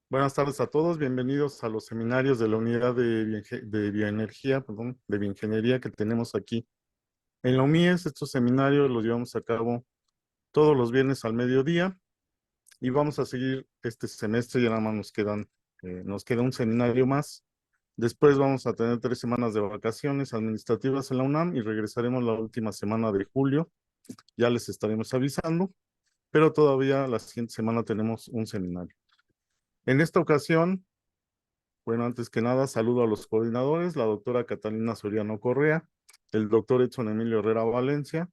Buenas tardes a todos, bienvenidos a los seminarios de la unidad de bioenergía, perdón, de bioingeniería que tenemos aquí. En la UMIES, estos seminarios los llevamos a cabo todos los viernes al mediodía y vamos a seguir este semestre, ya nada más nos queda un seminario más. Después vamos a tener 3 semanas de vacaciones administrativas en la UNAM y regresaremos la última semana de julio. Ya les estaremos avisando, pero todavía la siguiente semana tenemos un seminario. En esta ocasión, bueno, antes que nada, saludo a los coordinadores, la doctora Catalina Soriano Correa, el doctor Edson Emilio Herrera Valencia,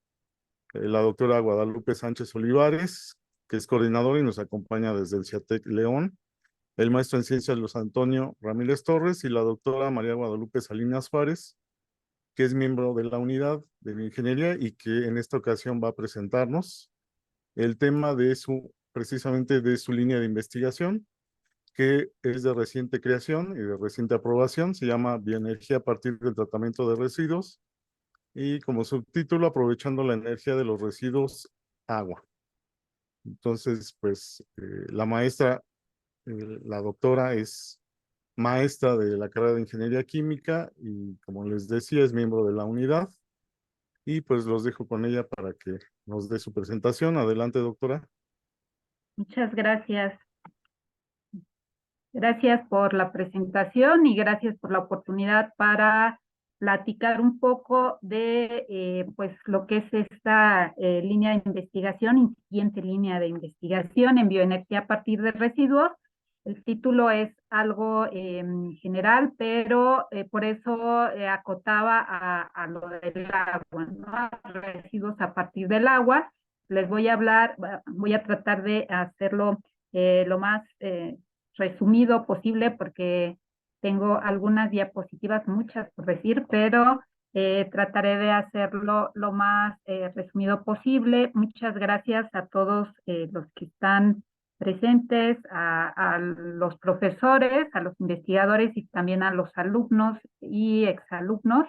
la doctora Guadalupe Sánchez Olivares, que es coordinador y nos acompaña desde el CIATEC León, el maestro en ciencias Luis Antonio Ramírez Torres y la doctora María Guadalupe Salinas Juárez, que es miembro de la unidad de bioingeniería y que en esta ocasión va a presentarnos el tema precisamente de su línea de investigación, que es de reciente creación y de reciente aprobación. Se llama Bioenergía a partir del tratamiento de residuos y como subtítulo, aprovechando la energía de los residuos agua. Entonces, pues la doctora es maestra de la carrera de Ingeniería Química y como les decía, es miembro de la unidad y pues los dejo con ella para que nos dé su presentación. Adelante, doctora. Muchas gracias. Gracias por la presentación y gracias por la oportunidad para platicar un poco de pues lo que es esta línea de investigación, incipiente línea de investigación en bioenergía a partir de residuos. El título es algo general, pero por eso acotaba a lo del agua, ¿no? A residuos a partir del agua. Les voy a hablar, voy a tratar de hacerlo lo más resumido posible porque tengo algunas diapositivas, muchas por decir, pero trataré de hacerlo lo más resumido posible. Muchas gracias a todos los que están presentes, a los profesores, a los investigadores y también a los alumnos y exalumnos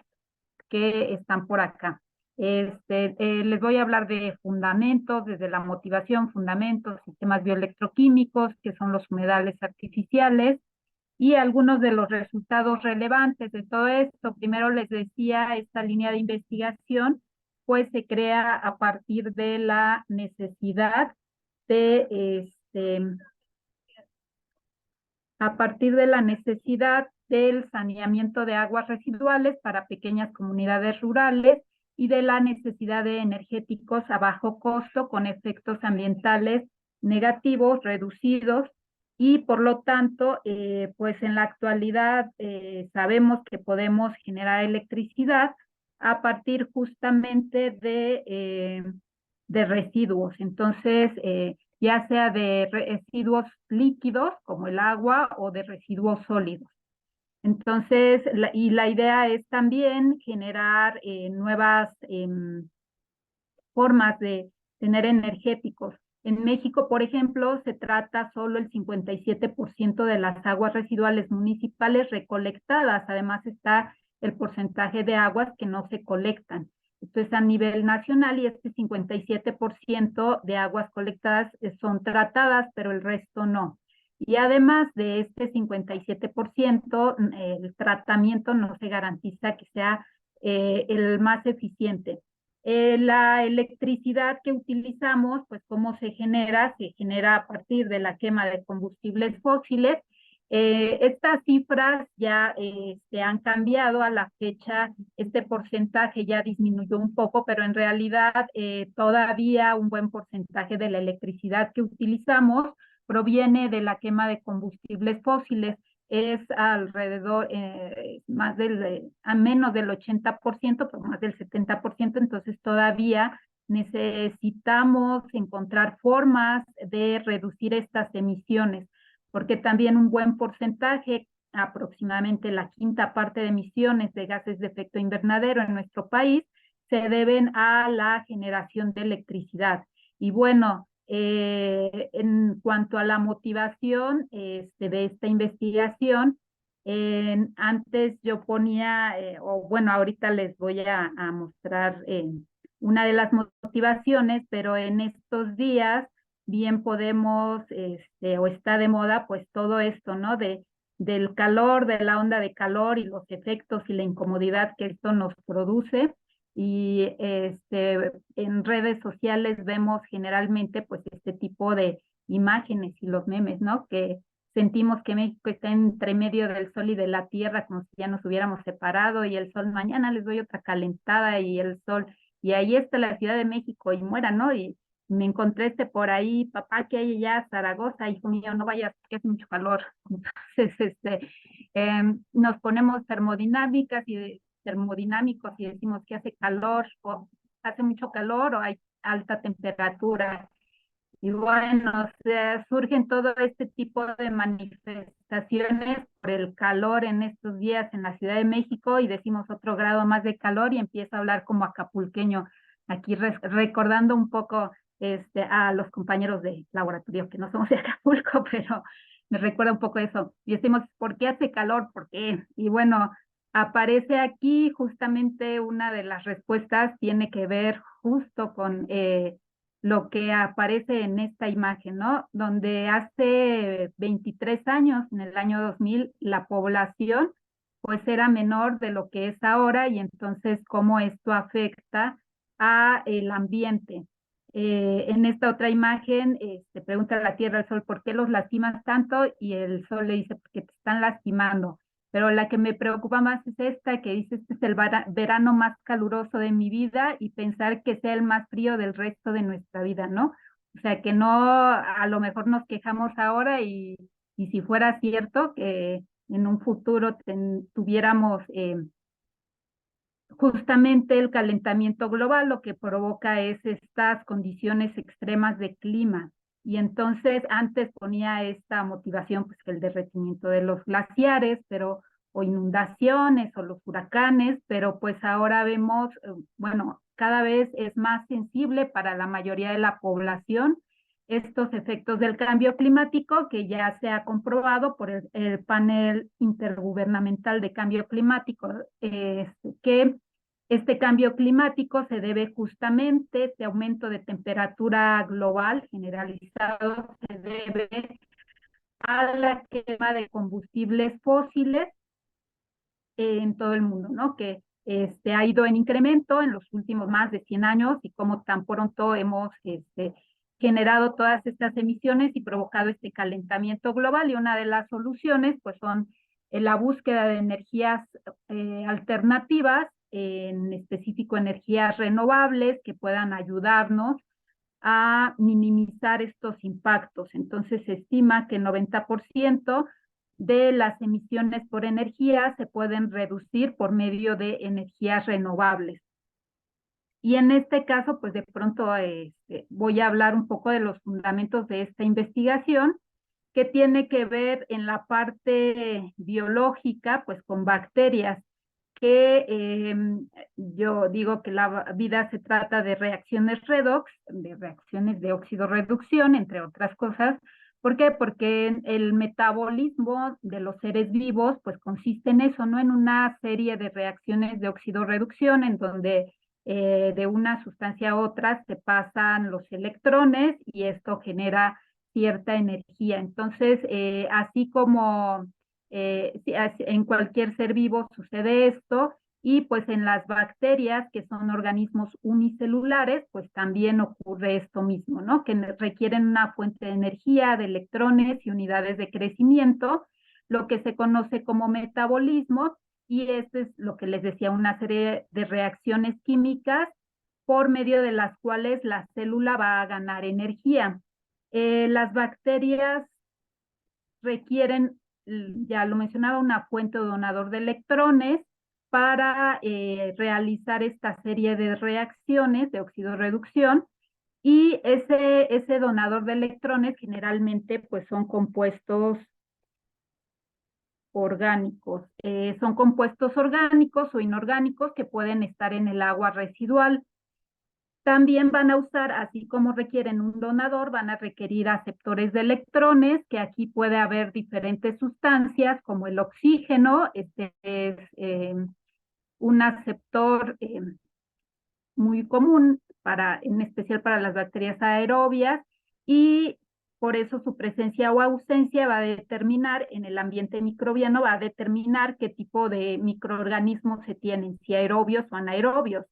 que están por acá. Les voy a hablar de fundamentos, desde la motivación, fundamentos, sistemas bioelectroquímicos, que son los humedales artificiales, y algunos de los resultados relevantes de todo esto. Primero les decía, esta línea de investigación pues se crea a partir de la necesidad de a partir de la necesidad del saneamiento de aguas residuales para pequeñas comunidades rurales y de la necesidad de energéticos a bajo costo con efectos ambientales negativos reducidos y por lo tanto, pues en la actualidad sabemos que podemos generar electricidad a partir justamente de residuos. Entonces, ya sea de residuos líquidos como el agua o de residuos sólidos. Entonces, la idea es también generar nuevas formas de tener energéticos. En México, por ejemplo, se trata solo el 57% de las aguas residuales municipales recolectadas. Además está el porcentaje de aguas que no se colectan. Esto es a nivel nacional y este 57% de aguas colectadas son tratadas, pero el resto no. Y además de este 57%, el tratamiento no se garantiza que sea el más eficiente. La electricidad que utilizamos, pues cómo se genera a partir de la quema de combustibles fósiles. Estas cifras ya se han cambiado a la fecha, este porcentaje ya disminuyó un poco, pero en realidad todavía un buen porcentaje de la electricidad que utilizamos proviene de la quema de combustibles fósiles. Es alrededor, a menos del 80%, pero más del 70%, entonces todavía necesitamos encontrar formas de reducir estas emisiones, porque también un buen porcentaje, aproximadamente la quinta parte de emisiones de gases de efecto invernadero en nuestro país, se deben a la generación de electricidad. Y bueno, en cuanto a la motivación de esta investigación, antes yo ponía, o bueno, ahorita les voy a mostrar una de las motivaciones, pero en estos días bien podemos, o está de moda, pues todo esto, ¿no? Del calor, de la onda de calor y los efectos y la incomodidad que esto nos produce. Y en redes sociales vemos generalmente pues este tipo de imágenes y los memes, ¿no? Que sentimos que México está entre medio del sol y de la tierra, como si ya nos hubiéramos separado y el sol, mañana les doy otra calentada y el sol, y ahí está la Ciudad de México y muera, ¿no? Y me encontré por ahí, papá, que hay allá, Zaragoza, hijo mío, no vayas, que hace mucho calor. Entonces, nos ponemos termodinámicos y decimos que hace calor, o hace mucho calor, o hay alta temperatura. Y bueno, surgen todo este tipo de manifestaciones por el calor en estos días en la Ciudad de México y decimos otro grado más de calor y empieza a hablar como acapulqueño, aquí recordando un poco a los compañeros de laboratorio, que no somos de Acapulco, pero me recuerda un poco eso. Y decimos, ¿por qué hace calor? ¿Por qué? Y bueno, aparece aquí justamente una de las respuestas, tiene que ver justo con lo que aparece en esta imagen, ¿no? Donde hace 23 años, en el año 2000, la población pues era menor de lo que es ahora y entonces cómo esto afecta a el ambiente. En esta otra imagen, pregunta a la Tierra al Sol, ¿por qué los lastimas tanto? Y el Sol le dice, porque te están lastimando. Pero la que me preocupa más es esta, que dice, este es el verano más caluroso de mi vida y pensar que sea el más frío del resto de nuestra vida, ¿no? O sea, que no, a lo mejor nos quejamos ahora y si fuera cierto que en un futuro tuviéramos justamente el calentamiento global, lo que provoca es estas condiciones extremas de clima. Y entonces antes ponía esta motivación, pues que el derretimiento de los glaciares, pero o inundaciones o los huracanes, pero pues ahora vemos, bueno, cada vez es más sensible para la mayoría de la población estos efectos del cambio climático que ya se ha comprobado por el panel intergubernamental de cambio climático, que este cambio climático se debe justamente, este aumento de temperatura global generalizado se debe a la quema de combustibles fósiles en todo el mundo, ¿no? Que ha ido en incremento en los últimos más de 100 años y como tan pronto hemos generado todas estas emisiones y provocado este calentamiento global y una de las soluciones pues son la búsqueda de energías alternativas, en específico energías renovables que puedan ayudarnos a minimizar estos impactos. Entonces se estima que el 90% de las emisiones por energía se pueden reducir por medio de energías renovables. Y en este caso, pues de pronto voy a hablar un poco de los fundamentos de esta investigación, que tiene que ver en la parte biológica, pues con bacterias, que yo digo que la vida se trata de reacciones redox, de reacciones de oxidorreducción, entre otras cosas. ¿Por qué? Porque el metabolismo de los seres vivos, pues consiste en eso, ¿no? En una serie de reacciones de oxidorreducción en donde de una sustancia a otra se pasan los electrones y esto genera cierta energía. Entonces, así como en cualquier ser vivo sucede esto, y pues en las bacterias, que son organismos unicelulares, pues también ocurre esto mismo, ¿no? Que requieren una fuente de energía, de electrones y unidades de crecimiento, lo que se conoce como metabolismo, y esto es lo que les decía, una serie de reacciones químicas por medio de las cuales la célula va a ganar energía. Las bacterias requieren, ya lo mencionaba, una fuente o donador de electrones para realizar esta serie de reacciones de oxidorreducción, y ese donador de electrones generalmente pues son compuestos orgánicos. Son compuestos orgánicos o inorgánicos que pueden estar en el agua residual. También van a usar, así como requieren un donador, van a requerir aceptores de electrones, que aquí puede haber diferentes sustancias como el oxígeno. Este es un aceptor muy común, en especial para las bacterias aerobias, y por eso su presencia o ausencia va a determinar en el ambiente microbiano, va a determinar qué tipo de microorganismos se tienen, si aerobios o anaerobios.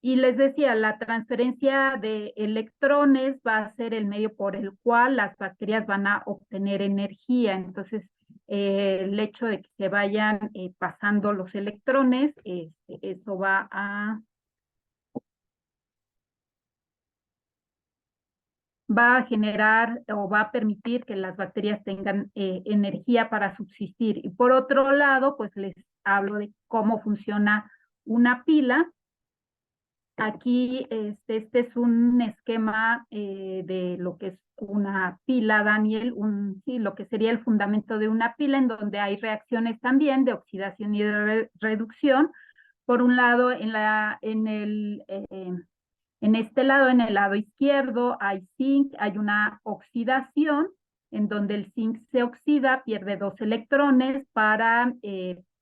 Y les decía, la transferencia de electrones va a ser el medio por el cual las bacterias van a obtener energía. Entonces, el hecho de que se vayan pasando los electrones, eso va a generar o va a permitir que las bacterias tengan energía para subsistir. Y por otro lado, pues les hablo de cómo funciona una pila. Aquí este es un esquema de lo que es una pila, Daniel, sí, lo que sería el fundamento de una pila, en donde hay reacciones también de oxidación y de reducción. Por un lado, en este lado, en el lado izquierdo, hay zinc, hay una oxidación, en donde el zinc se oxida, pierde 2 electrones para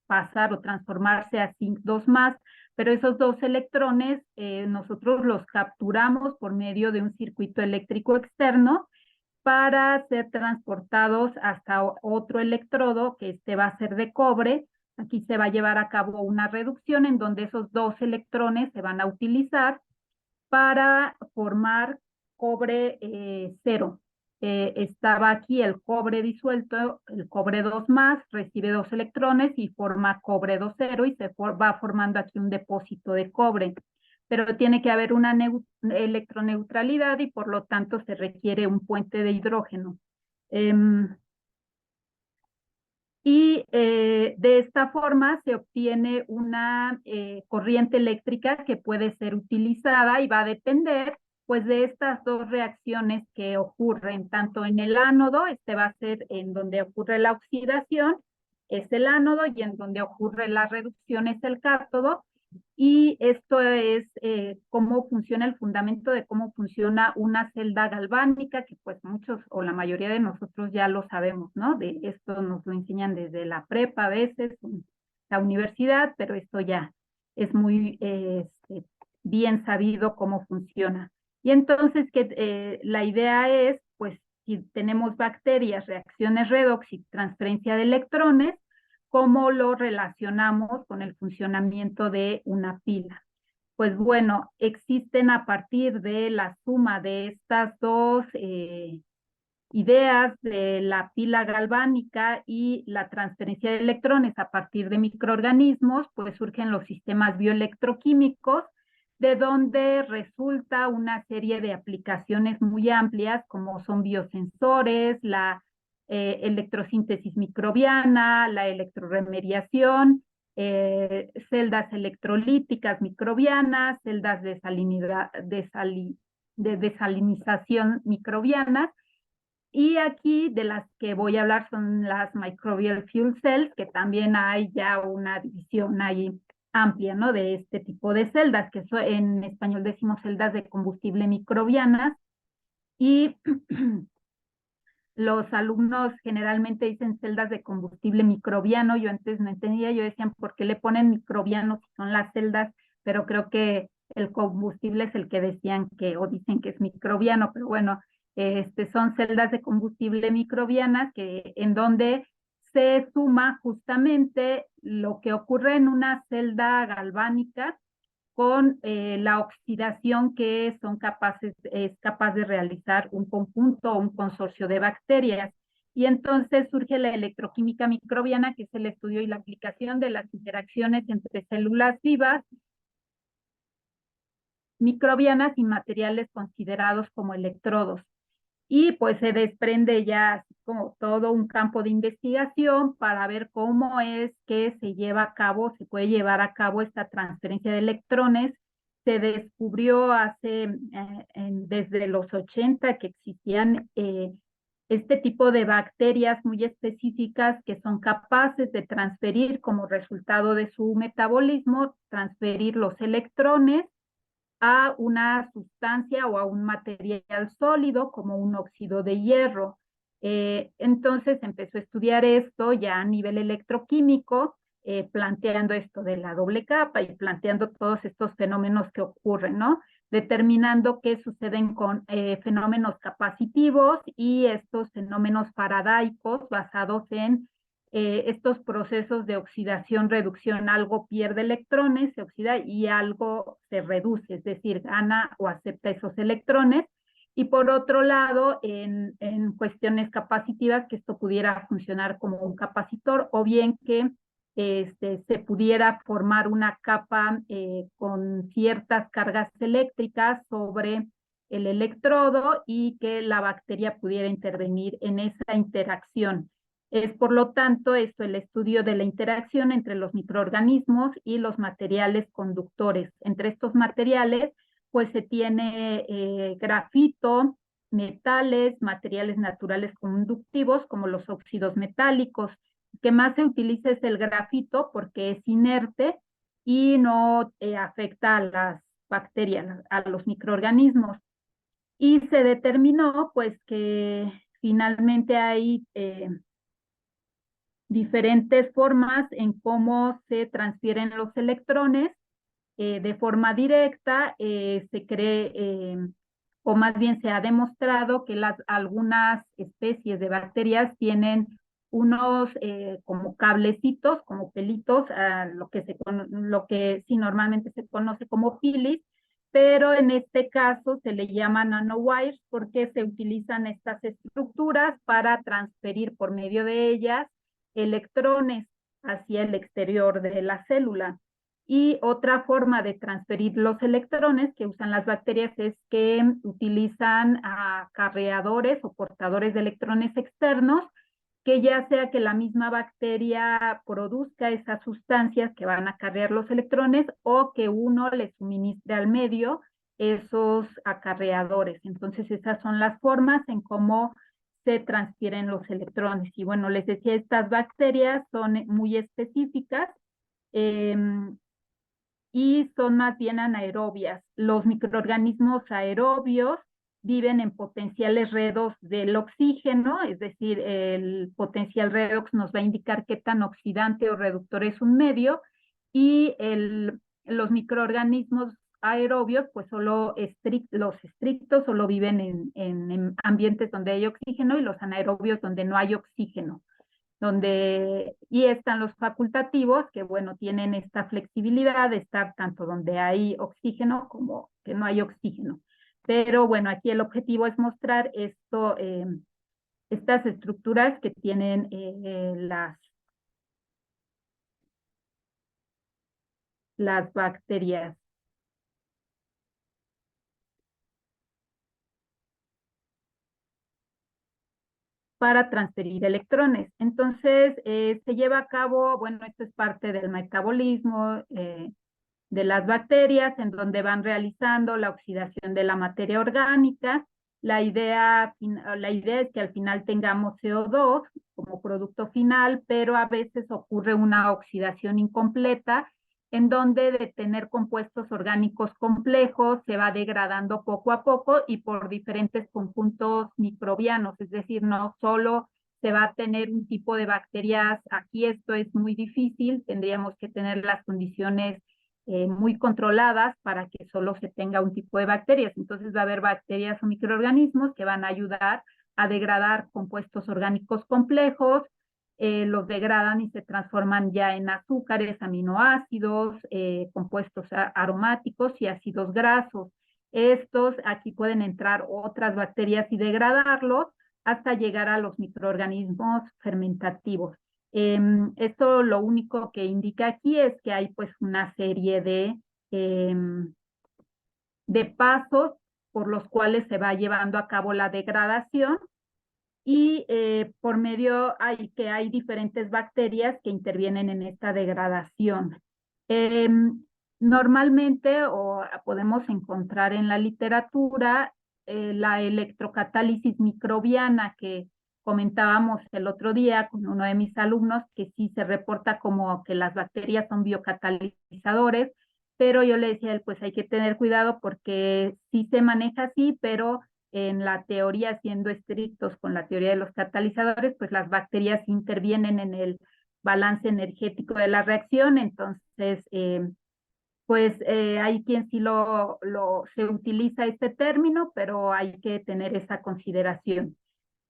pasar o transformarse a zinc 2 más, pero esos 2 electrones nosotros los capturamos por medio de un circuito eléctrico externo para ser transportados hasta otro electrodo, que este va a ser de cobre. Aquí se va a llevar a cabo una reducción en donde esos 2 electrones se van a utilizar para formar cobre cero. Estaba aquí el cobre disuelto, el cobre 2 más, recibe 2 electrones y forma cobre 2 cero y va formando aquí un depósito de cobre. Pero tiene que haber una electroneutralidad y por lo tanto se requiere un puente de hidrógeno. Y de esta forma se obtiene una corriente eléctrica que puede ser utilizada y va a depender pues de estas dos reacciones que ocurren tanto en el ánodo, este va a ser en donde ocurre la oxidación, es el ánodo, y en donde ocurre la reducción es el cátodo. Y esto es cómo funciona el fundamento de cómo funciona una celda galvánica, que pues muchos o la mayoría de nosotros ya lo sabemos, ¿no? De esto nos lo enseñan desde la prepa a veces, en la universidad, pero esto ya es muy bien sabido cómo funciona. Y entonces la idea es, pues, si tenemos bacterias, reacciones redox y transferencia de electrones, ¿cómo lo relacionamos con el funcionamiento de una pila? Pues bueno, existen a partir de la suma de estas dos ideas de la pila galvánica y la transferencia de electrones a partir de microorganismos, pues surgen los sistemas bioelectroquímicos, de donde resulta una serie de aplicaciones muy amplias, como son biosensores, la electrosíntesis microbiana, la electroremediación, celdas electrolíticas microbianas, celdas de desalinización microbianas. Y aquí de las que voy a hablar son las microbial fuel cells, que también hay ya una división ahí amplia, ¿no? De este tipo de celdas, que en español decimos celdas de combustible microbianas. Y los alumnos generalmente dicen celdas de combustible microbiano. Yo antes no entendía, yo decía, ¿por qué le ponen microbiano si son las celdas? Pero creo que el combustible es el que decían que, o dicen que es microbiano, pero bueno, son celdas de combustible microbianas en donde se suma justamente lo que ocurre en una celda galvánica con la oxidación que es capaz de realizar un conjunto o un consorcio de bacterias. Y entonces surge la electroquímica microbiana, que es el estudio y la aplicación de las interacciones entre células vivas microbianas y materiales considerados como electrodos. Y pues se desprende ya como todo un campo de investigación para ver cómo es que se lleva a cabo, se puede llevar a cabo esta transferencia de electrones. Se descubrió desde los 80 que existían este tipo de bacterias muy específicas que son capaces de transferir como resultado de su metabolismo, transferir los electrones a una sustancia o a un material sólido como un óxido de hierro. Entonces empezó a estudiar esto ya a nivel electroquímico, planteando esto de la doble capa y planteando todos estos fenómenos que ocurren, ¿no? determinando qué suceden con fenómenos capacitivos y estos fenómenos faradaicos basados en estos procesos de oxidación, reducción. Algo pierde electrones, se oxida, y algo se reduce, es decir, gana o acepta esos electrones. Y por otro lado, en cuestiones capacitivas, que esto pudiera funcionar como un capacitor, o bien que se pudiera formar una capa con ciertas cargas eléctricas sobre el electrodo y que la bacteria pudiera intervenir en esa interacción. Es, por lo tanto, esto el estudio de la interacción entre los microorganismos y los materiales conductores. Entre estos materiales, pues se tiene grafito, metales, materiales naturales conductivos, como los óxidos metálicos. El que más se utiliza es el grafito porque es inerte y no afecta a las bacterias, a los microorganismos. Y se determinó, pues, que finalmente hay diferentes formas en cómo se transfieren los electrones de forma directa. Se cree, o más bien se ha demostrado que algunas especies de bacterias tienen unos como cablecitos, como pelitos, lo que sí normalmente se conoce como pilis, pero en este caso se le llama nanowires porque se utilizan estas estructuras para transferir por medio de ellas electrones hacia el exterior de la célula. Y otra forma de transferir los electrones que usan las bacterias es que utilizan acarreadores o portadores de electrones externos, que ya sea que la misma bacteria produzca esas sustancias que van a acarrear los electrones o que uno le suministre al medio esos acarreadores. Entonces, esas son las formas en cómo se transfieren los electrones. Y bueno, les decía, estas bacterias son muy específicas y son más bien anaerobias. Los microorganismos aerobios viven en potenciales redox del oxígeno, es decir, el potencial redox nos va a indicar qué tan oxidante o reductor es un medio, y los microorganismos aerobios, pues solo los estrictos solo viven en ambientes donde hay oxígeno, y los anaerobios donde no hay oxígeno. Y están los facultativos, que bueno, tienen esta flexibilidad de estar tanto donde hay oxígeno como que no hay oxígeno. Pero bueno, aquí el objetivo es mostrar estas estructuras que tienen las bacterias. Para transferir electrones. Entonces, se lleva a cabo, bueno, esto es parte del metabolismo de las bacterias, en donde van realizando la oxidación de la materia orgánica. La idea es que al final tengamos CO2 como producto final, pero a veces ocurre una oxidación incompleta, en donde de tener compuestos orgánicos complejos se va degradando poco a poco y por diferentes conjuntos microbianos, es decir, no solo se va a tener un tipo de bacterias. Aquí esto es muy difícil, tendríamos que tener las condiciones muy controladas para que solo se tenga un tipo de bacterias. Entonces va a haber bacterias o microorganismos que van a ayudar a degradar compuestos orgánicos complejos, los degradan y se transforman ya en azúcares, aminoácidos, compuestos aromáticos y ácidos grasos. Estos, aquí pueden entrar otras bacterias y degradarlos hasta llegar a los microorganismos fermentativos. Esto lo único que indica aquí es que hay pues una serie de pasos por los cuales se va llevando a cabo la degradación, y por medio hay diferentes bacterias que intervienen en esta degradación. Eh, Normalmente, o podemos encontrar en la literatura, la electrocatálisis microbiana que comentábamos el otro día con uno de mis alumnos, que sí se reporta como que las bacterias son biocatalizadores, pero yo le decía a él, pues hay que tener cuidado porque sí se maneja así, pero en la teoría, siendo estrictos con la teoría de los catalizadores, pues las bacterias intervienen en el balance energético de la reacción. Entonces pues hay quien sí se utiliza este término, pero hay que tener esa consideración.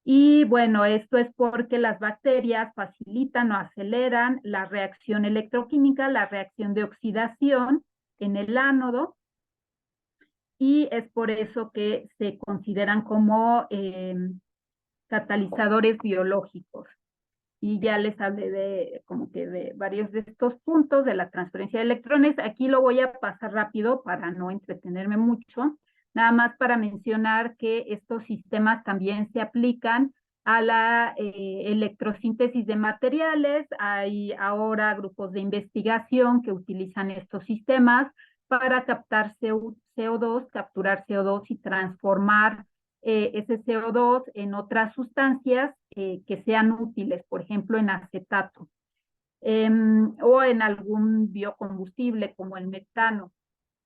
Y bueno, esto es porque las bacterias facilitan o aceleran la reacción electroquímica, la reacción de oxidación en el ánodo, y es por eso que se consideran como catalizadores biológicos. Y ya les hablé de como que de varios de estos puntos de la transferencia de electrones. Aquí lo voy a pasar rápido para no entretenerme mucho, nada más para mencionar que estos sistemas también se aplican a la electrosíntesis de materiales. Hay ahora grupos de investigación que utilizan estos sistemas para captar CO2, capturar CO2 y transformar ese CO2 en otras sustancias que sean útiles, por ejemplo, en acetato, o en algún biocombustible como el metano.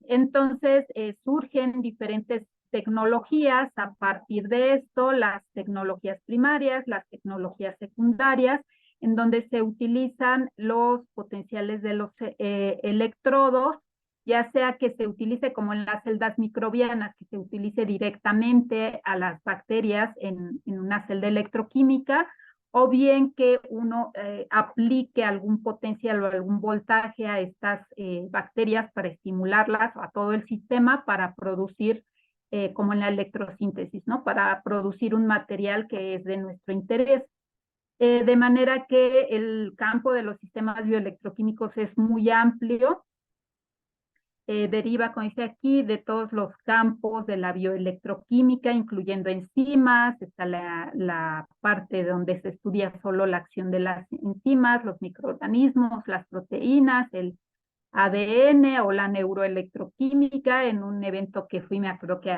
Entonces, surgen diferentes tecnologías a partir de esto, las tecnologías primarias, las tecnologías secundarias, en donde se utilizan los potenciales de los electrodos, ya sea que se utilice como en las celdas microbianas, que se utilice directamente a las bacterias en una celda electroquímica, o bien que uno aplique algún potencial o algún voltaje a estas bacterias para estimularlas a todo el sistema para producir, como en la electrosíntesis, ¿no? Para producir un material que es de nuestro interés. De manera que el campo de los sistemas bioelectroquímicos es muy amplio, deriva, como dice aquí, de todos los campos de la bioelectroquímica, incluyendo enzimas. Está la parte donde se estudia solo la acción de las enzimas, los microorganismos, las proteínas, el ADN o la neuroelectroquímica. En un evento que fui, me acuerdo que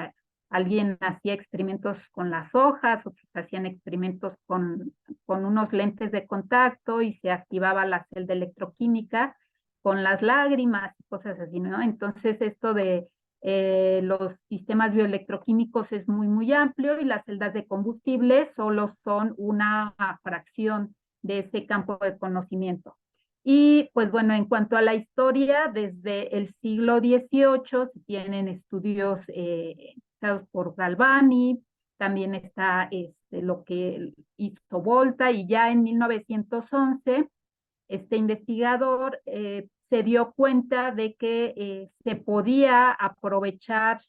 alguien hacía experimentos con las hojas, otros hacían experimentos con unos lentes de contacto y se activaba la celda electroquímica con las lágrimas y cosas así, ¿no? Entonces esto de los sistemas bioelectroquímicos es muy, muy amplio, y las celdas de combustible solo son una fracción de ese campo de conocimiento. Y pues bueno, en cuanto a la historia, desde el siglo XVIII se tienen estudios por Galvani, también está lo que hizo Volta, y ya en 1911 este investigador se dio cuenta de que se podía aprovechar,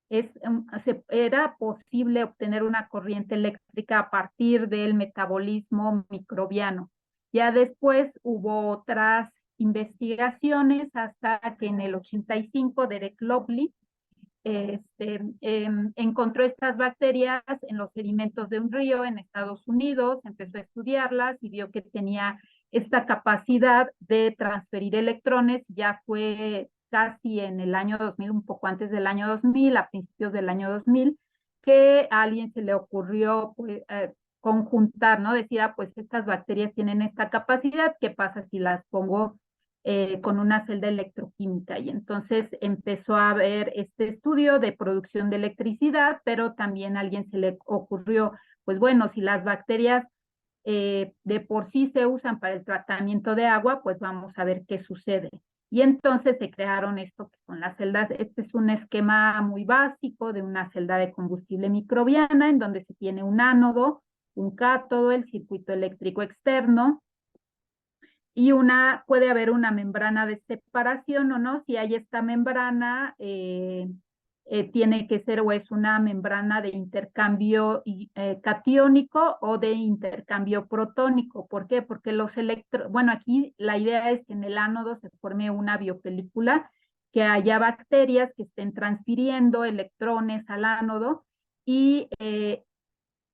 era posible obtener una corriente eléctrica a partir del metabolismo microbiano. Ya después hubo otras investigaciones hasta que en el 85 Derek Lovely encontró estas bacterias en los sedimentos de un río en Estados Unidos, empezó a estudiarlas y vio que tenía esta capacidad de transferir electrones. Ya fue casi en el año 2000, un poco antes del año 2000, a principios del año 2000, que a alguien se le ocurrió pues, conjuntar, ¿no? Decir, pues estas bacterias tienen esta capacidad, ¿qué pasa si las pongo con una celda electroquímica? Y entonces empezó a haber este estudio de producción de electricidad, pero también a alguien se le ocurrió, pues bueno, si las bacterias de por sí se usan para el tratamiento de agua, pues vamos a ver qué sucede. Y entonces se crearon esto que son las celdas. Este es un esquema muy básico de una celda de combustible microbiana, en donde se tiene un ánodo, un cátodo, el circuito eléctrico externo, y puede haber una membrana de separación o no. Si hay esta membrana, tiene que ser o es una membrana de intercambio catiónico o de intercambio protónico. ¿Por qué? Porque bueno, aquí la idea es que en el ánodo se forme una biopelícula, que haya bacterias que estén transfiriendo electrones al ánodo, y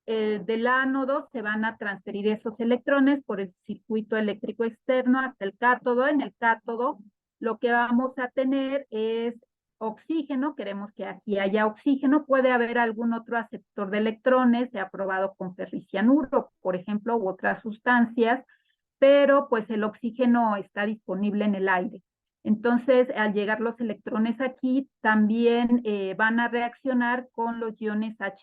del ánodo se van a transferir esos electrones por el circuito eléctrico externo hasta el cátodo. En el cátodo lo que vamos a tener es oxígeno. Queremos que aquí haya oxígeno. Puede haber algún otro aceptor de electrones, se ha probado con ferricianuro, por ejemplo, u otras sustancias, pero pues el oxígeno está disponible en el aire. Entonces, al llegar los electrones aquí, también van a reaccionar con los iones H+,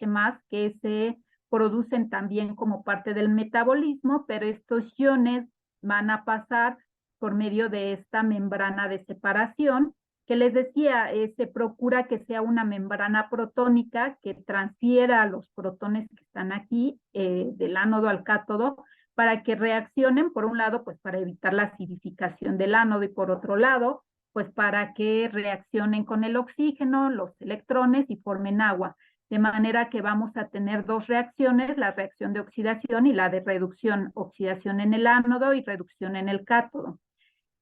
que se producen también como parte del metabolismo, pero estos iones van a pasar por medio de esta membrana de separación, que les decía, se procura que sea una membrana protónica que transfiera los protones que están aquí del ánodo al cátodo para que reaccionen, por un lado, pues para evitar la acidificación del ánodo, y por otro lado, pues para que reaccionen con el oxígeno, los electrones, y formen agua. De manera que vamos a tener dos reacciones, la reacción de oxidación y la de reducción, oxidación en el ánodo y reducción en el cátodo.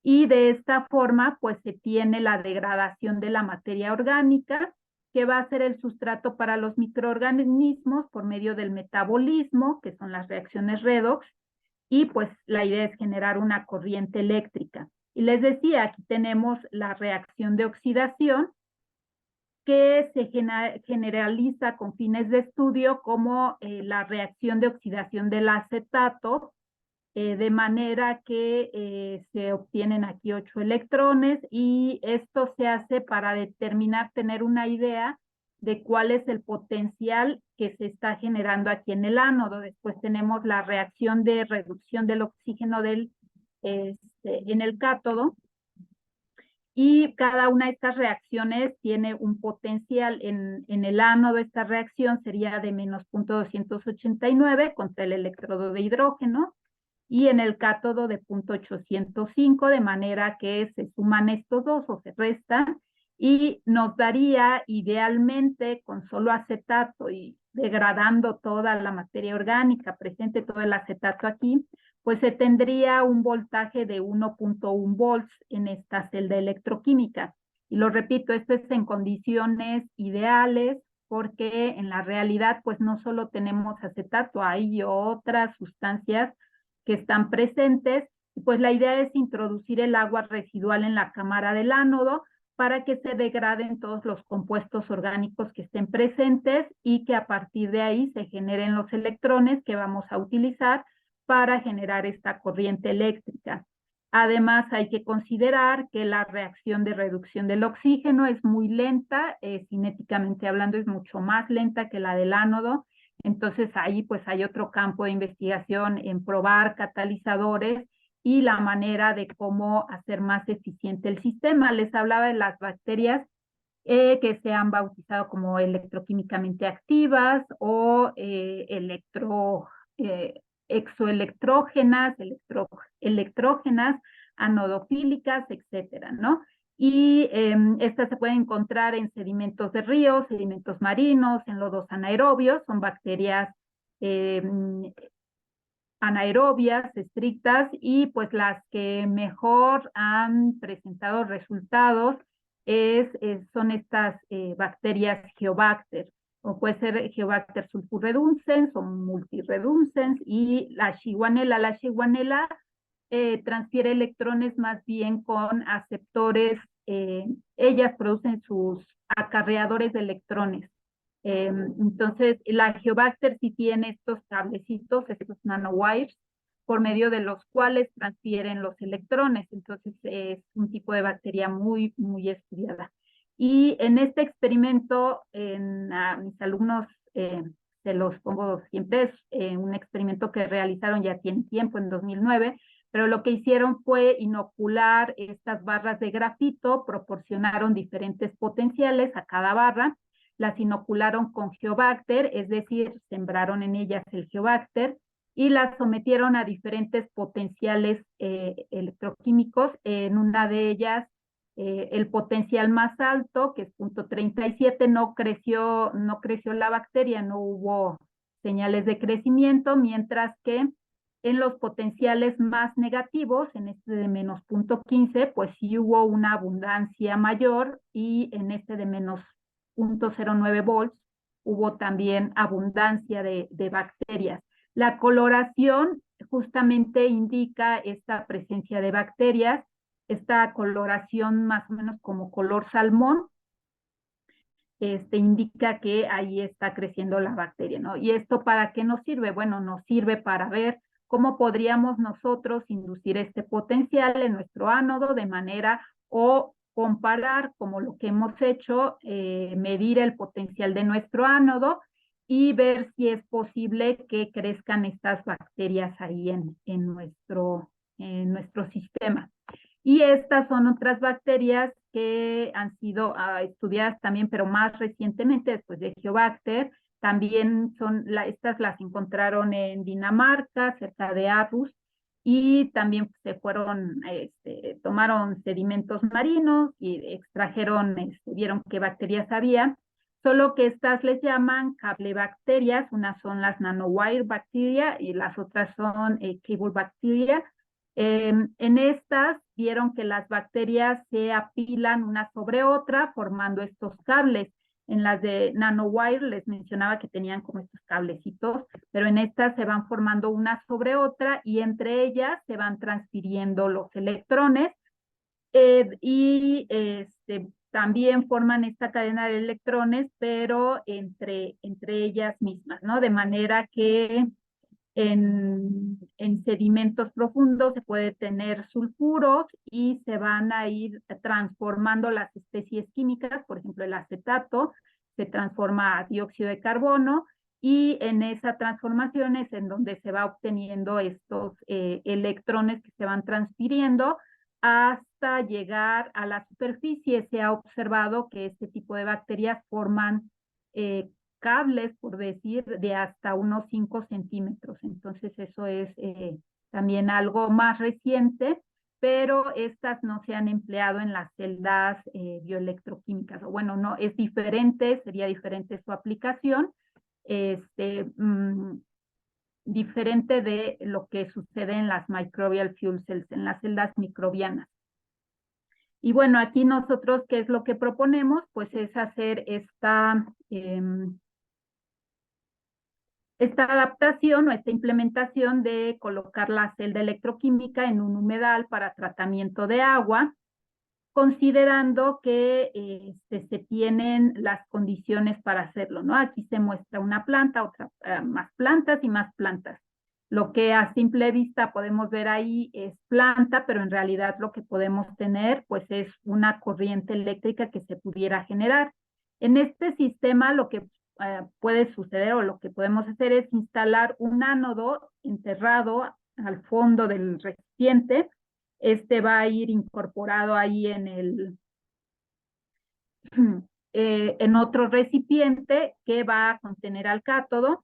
Y de esta forma, pues se tiene la degradación de la materia orgánica, que va a ser el sustrato para los microorganismos por medio del metabolismo, que son las reacciones redox, y pues la idea es generar una corriente eléctrica. Y les decía, aquí tenemos la reacción de oxidación, que se generaliza con fines de estudio como la reacción de oxidación del acetato, de manera que se obtienen aquí 8 electrones, y esto se hace para determinar, tener una idea de cuál es el potencial que se está generando aquí en el ánodo. Después tenemos la reacción de reducción del oxígeno en el cátodo, y cada una de estas reacciones tiene un potencial. En el ánodo esta reacción sería de menos 0.289 contra el electrodo de hidrógeno, y en el cátodo de 0.805, de manera que se suman estos dos o se restan, y nos daría idealmente con solo acetato y degradando toda la materia orgánica presente, todo el acetato aquí, pues se tendría un voltaje de 1.1 volts en esta celda electroquímica. Y lo repito, esto es en condiciones ideales, porque en la realidad pues no solo tenemos acetato, hay otras sustancias que están presentes, y pues la idea es introducir el agua residual en la cámara del ánodo para que se degraden todos los compuestos orgánicos que estén presentes, y que a partir de ahí se generen los electrones que vamos a utilizar para generar esta corriente eléctrica. Además, hay que considerar que la reacción de reducción del oxígeno es muy lenta, cinéticamente hablando es mucho más lenta que la del ánodo. Entonces ahí pues hay otro campo de investigación en probar catalizadores y la manera de cómo hacer más eficiente el sistema. Les hablaba de las bacterias que se han bautizado como electroquímicamente activas o eh, exoelectrógenas, electrógenas, anodofílicas, etcétera, ¿no? Y estas se pueden encontrar en sedimentos de ríos, sedimentos marinos, en lodos anaerobios, son bacterias eh, anaerobias estrictas, y pues las que mejor han presentado resultados son estas bacterias Geobacter, o puede ser Geobacter sulfurreduncens o multireduncens, y la Shigionella. La Shigionella transfiere electrones más bien con aceptores, ellas producen sus acarreadores de electrones. Entonces, la Geobacter sí tiene estos cablecitos, estos nanowires, por medio de los cuales transfieren los electrones. Entonces, es un tipo de bacteria muy, muy estudiada. Y en este experimento, a mis alumnos se los pongo siempre, es un experimento que realizaron ya tiene tiempo, en 2009, pero lo que hicieron fue inocular estas barras de grafito, proporcionaron diferentes potenciales a cada barra, las inocularon con Geobacter, es decir, sembraron en ellas el Geobacter, y las sometieron a diferentes potenciales electroquímicos. En una de ellas, el potencial más alto, que es 0.37, no creció la bacteria, no hubo señales de crecimiento, mientras que en los potenciales más negativos, en este de menos 0.15, pues sí hubo una abundancia mayor, y en este de menos 0.09 volts hubo también abundancia de bacterias. La coloración justamente indica esta presencia de bacterias, esta coloración más o menos como color salmón, indica que ahí está creciendo la bacteria, ¿no? ¿Y esto para qué nos sirve? Bueno, nos sirve para ver cómo podríamos nosotros inducir este potencial en nuestro ánodo de manera, o comparar, como lo que hemos hecho, medir el potencial de nuestro ánodo y ver si es posible que crezcan estas bacterias ahí en nuestro sistema. Y estas son otras bacterias que han sido estudiadas también, pero más recientemente después de Geobacter. También estas las encontraron en Dinamarca, cerca de Aarhus, y también tomaron sedimentos marinos y extrajeron, vieron qué bacterias había, solo que estas les llaman cablebacterias. Unas son las nanowire bacteria y las otras son cable bacteria. En estas vieron que las bacterias se apilan una sobre otra formando estos cables. En las de nanowire les mencionaba que tenían como estos cablecitos, pero en estas se van formando una sobre otra y entre ellas se van transfiriendo los electrones, y también forman esta cadena de electrones, pero entre ellas mismas, ¿no? De manera que en sedimentos profundos se puede tener sulfuros y se van a ir transformando las especies químicas. Por ejemplo, el acetato se transforma a dióxido de carbono, y en esa transformación es en donde se va obteniendo estos electrones que se van transfiriendo hasta llegar a la superficie. Se ha observado que este tipo de bacterias forman cables, por decir, de hasta unos 5 centímetros. Entonces eso es también algo más reciente, pero estas no se han empleado en las celdas bioelectroquímicas. O bueno, no, es diferente, sería diferente su aplicación, diferente de lo que sucede en las microbial fuel cells, en las celdas microbianas. Y bueno, aquí nosotros, ¿qué es lo que proponemos? Pues es hacer esta adaptación o esta implementación de colocar la celda electroquímica en un humedal para tratamiento de agua, considerando que se tienen las condiciones para hacerlo, ¿no? Aquí se muestra una planta, más plantas y más plantas. Lo que a simple vista podemos ver ahí es planta, pero en realidad lo que podemos tener pues es una corriente eléctrica que se pudiera generar. En este sistema lo que puede suceder o lo que podemos hacer es instalar un ánodo enterrado al fondo del recipiente. Este va a ir incorporado ahí en otro recipiente que va a contener al cátodo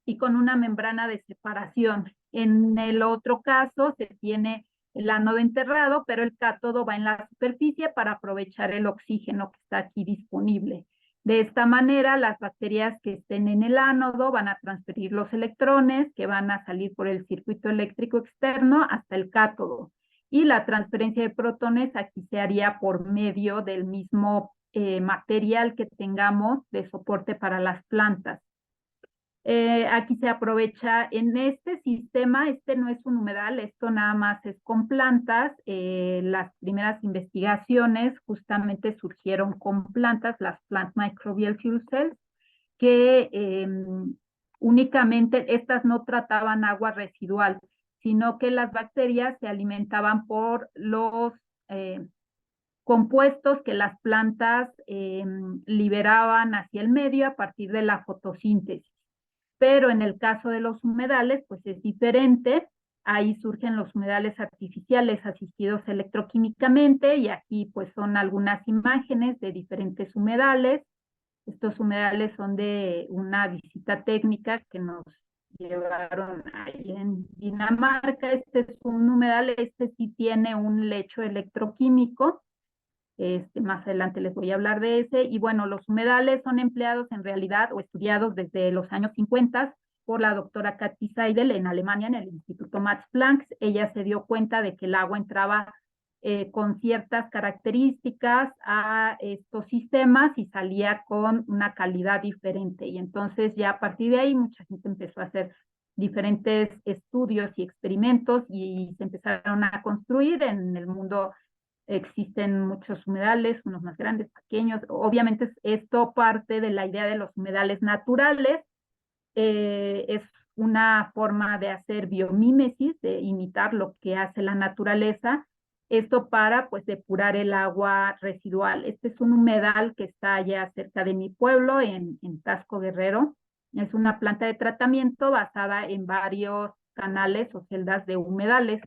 y con una membrana de separación. En el otro caso se tiene el ánodo enterrado, pero el cátodo va en la superficie para aprovechar el oxígeno que está aquí disponible. De esta manera, las bacterias que estén en el ánodo van a transferir los electrones que van a salir por el circuito eléctrico externo hasta el cátodo. Y la transferencia de protones aquí se haría por medio del mismo material que tengamos de soporte para las plantas. Aquí se aprovecha en este sistema. Este no es un humedal, esto nada más es con plantas. Las primeras investigaciones justamente surgieron con plantas, las plant microbial fuel cells, que únicamente estas no trataban agua residual, sino que las bacterias se alimentaban por los compuestos que las plantas liberaban hacia el medio a partir de la fotosíntesis. Pero en el caso de los humedales, pues es diferente. Ahí surgen los humedales artificiales asistidos electroquímicamente, y aquí pues son algunas imágenes de diferentes humedales. Estos humedales son de una visita técnica que nos llevaron ahí en Dinamarca. Este es un humedal, este sí tiene un lecho electroquímico. Más adelante les voy a hablar de ese. Y bueno, los humedales son empleados en realidad o estudiados desde los años 50 por la doctora Kathi Seidel en Alemania, en el Instituto Max Planck. Ella se dio cuenta de que el agua entraba con ciertas características a estos sistemas y salía con una calidad diferente. Y entonces ya a partir de ahí mucha gente empezó a hacer diferentes estudios y experimentos y se empezaron a construir en el mundo. Existen muchos humedales, unos más grandes, pequeños. Obviamente esto parte de la idea de los humedales naturales. Es una forma de hacer biomímesis, de imitar lo que hace la naturaleza. Esto para pues depurar el agua residual. Este es un humedal que está allá cerca de mi pueblo, en Tasco Guerrero. Es una planta de tratamiento basada en varios canales o celdas de humedales.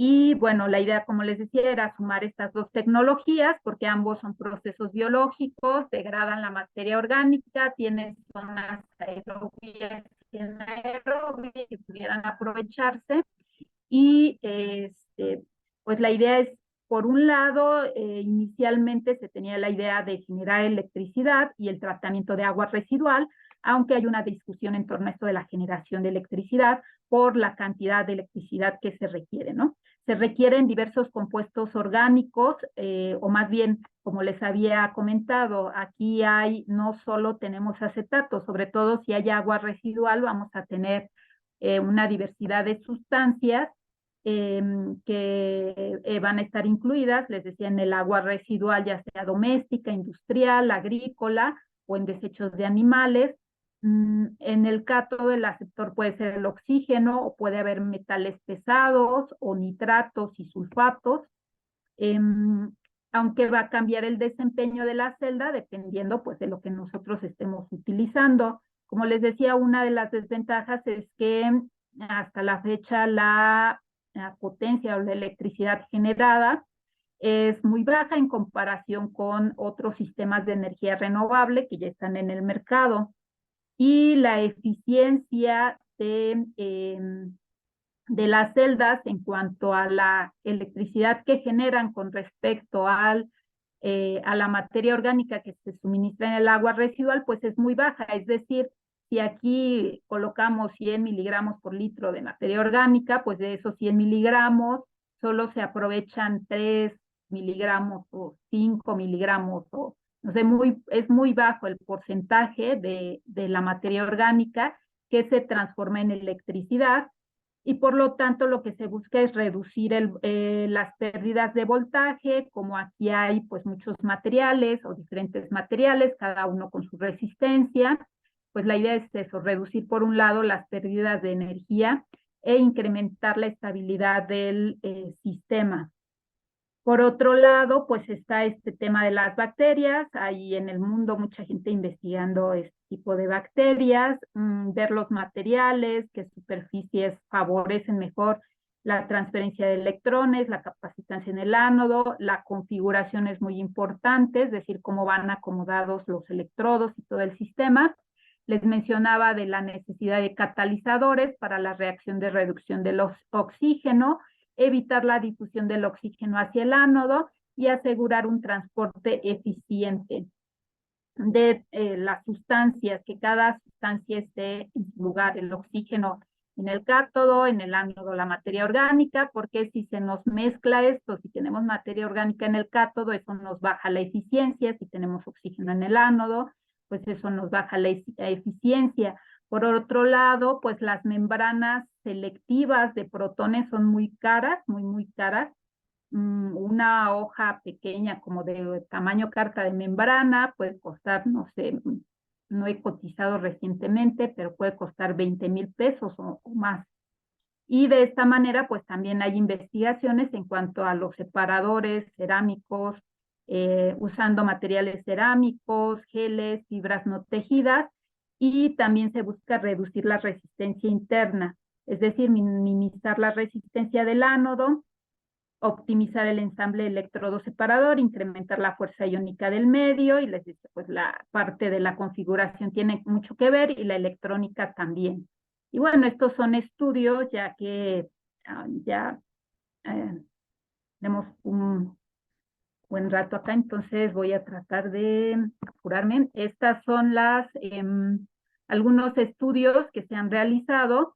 Y bueno, la idea, como les decía, era sumar estas dos tecnologías porque ambos son procesos biológicos, degradan la materia orgánica, tienen zonas aerobias y anaerobias que pudieran aprovecharse. Y pues la idea es, por un lado, inicialmente se tenía la idea de generar electricidad y el tratamiento de agua residual, aunque hay una discusión en torno a esto de la generación de electricidad por la cantidad de electricidad que se requiere, ¿no? Se requieren diversos compuestos orgánicos, o más bien, como les había comentado, aquí no solo tenemos acetato, sobre todo si hay agua residual, vamos a tener una diversidad de sustancias que van a estar incluidas, les decía, en el agua residual, ya sea doméstica, industrial, agrícola o en desechos de animales. En el cátodo, el aceptor puede ser el oxígeno o puede haber metales pesados o nitratos y sulfatos, eh, aunque va a cambiar el desempeño de la celda dependiendo pues de lo que nosotros estemos utilizando. Como les decía, una de las desventajas es que hasta la fecha la potencia o la electricidad generada es muy baja en comparación con otros sistemas de energía renovable que ya están en el mercado. Y la eficiencia de las celdas en cuanto a la electricidad que generan con respecto a la materia orgánica que se suministra en el agua residual, pues es muy baja. Es decir, si aquí colocamos 100 miligramos por litro de materia orgánica, pues de esos 100 miligramos solo se aprovechan 3 miligramos o 5 miligramos, o no sé, es muy bajo el porcentaje de la materia orgánica que se transforma en electricidad, y por lo tanto lo que se busca es reducir las pérdidas de voltaje. Como aquí hay pues muchos materiales o diferentes materiales, cada uno con su resistencia, pues la idea es eso, reducir por un lado las pérdidas de energía e incrementar la estabilidad del sistema. Por otro lado, pues está este tema de las bacterias. Hay en el mundo mucha gente investigando este tipo de bacterias, ver los materiales, qué superficies favorecen mejor la transferencia de electrones, la capacitancia en el ánodo, la configuración es muy importante, es decir, cómo van acomodados los electrodos y todo el sistema. Les mencionaba de la necesidad de catalizadores para la reacción de reducción del oxígeno, evitar la difusión del oxígeno hacia el ánodo y asegurar un transporte eficiente de las sustancias, que cada sustancia esté en su lugar, el oxígeno en el cátodo, en el ánodo la materia orgánica, porque si se nos mezcla esto, si tenemos materia orgánica en el cátodo, eso nos baja la eficiencia. Si tenemos oxígeno en el ánodo, pues eso nos baja la eficiencia. Por otro lado, pues las membranas selectivas de protones son muy caras, muy caras. Una hoja pequeña como de tamaño carta de membrana puede costar, no sé, no he cotizado recientemente, pero puede costar 20,000 pesos o más. Y de esta manera, pues también hay investigaciones en cuanto a los separadores cerámicos, usando materiales cerámicos, geles, fibras no tejidas, y también se busca reducir la resistencia interna, es decir, minimizar la resistencia del ánodo, optimizar el ensamble electrodo separador, incrementar la fuerza iónica del medio, y les dice, pues la parte de la configuración tiene mucho que ver y la electrónica también. Y bueno, estos son estudios ya que ya tenemos un buen rato acá, entonces voy a tratar de apurarme. Estas son algunos estudios que se han realizado.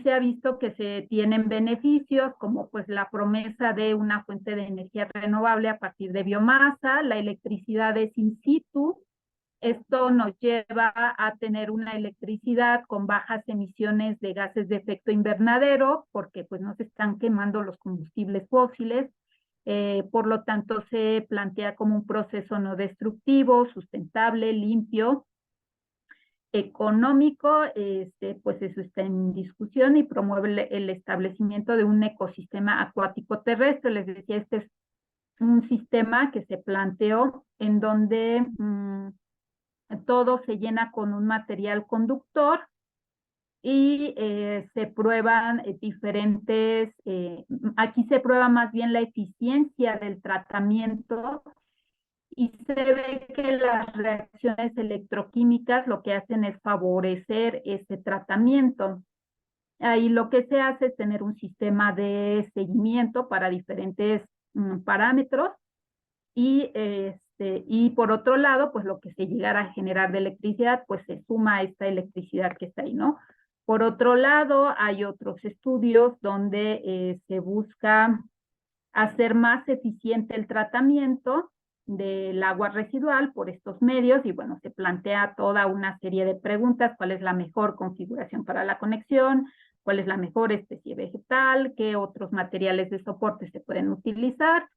Se ha visto que se tienen beneficios como pues la promesa de una fuente de energía renovable a partir de biomasa, la electricidad es in situ. Esto nos lleva a tener una electricidad con bajas emisiones de gases de efecto invernadero, porque pues no se están quemando los combustibles fósiles. Por lo tanto, se plantea como un proceso no destructivo, sustentable, limpio, económico. Pues eso está en discusión, y promueve el establecimiento de un ecosistema acuático terrestre. Les decía, este es un sistema que se planteó en donde todo se llena con un material conductor, y se prueban diferentes, aquí se prueba más bien la eficiencia del tratamiento y se ve que las reacciones electroquímicas lo que hacen es favorecer ese tratamiento. Ahí lo que se hace es tener un sistema de seguimiento para diferentes parámetros y por otro lado, pues lo que se llegara a generar de electricidad, pues se suma a esta electricidad que está ahí, ¿no? Por otro lado, hay otros estudios donde se busca hacer más eficiente el tratamiento del agua residual por estos medios y bueno, se plantea toda una serie de preguntas, cuál es la mejor configuración para la conexión, cuál es la mejor especie vegetal, qué otros materiales de soporte se pueden utilizar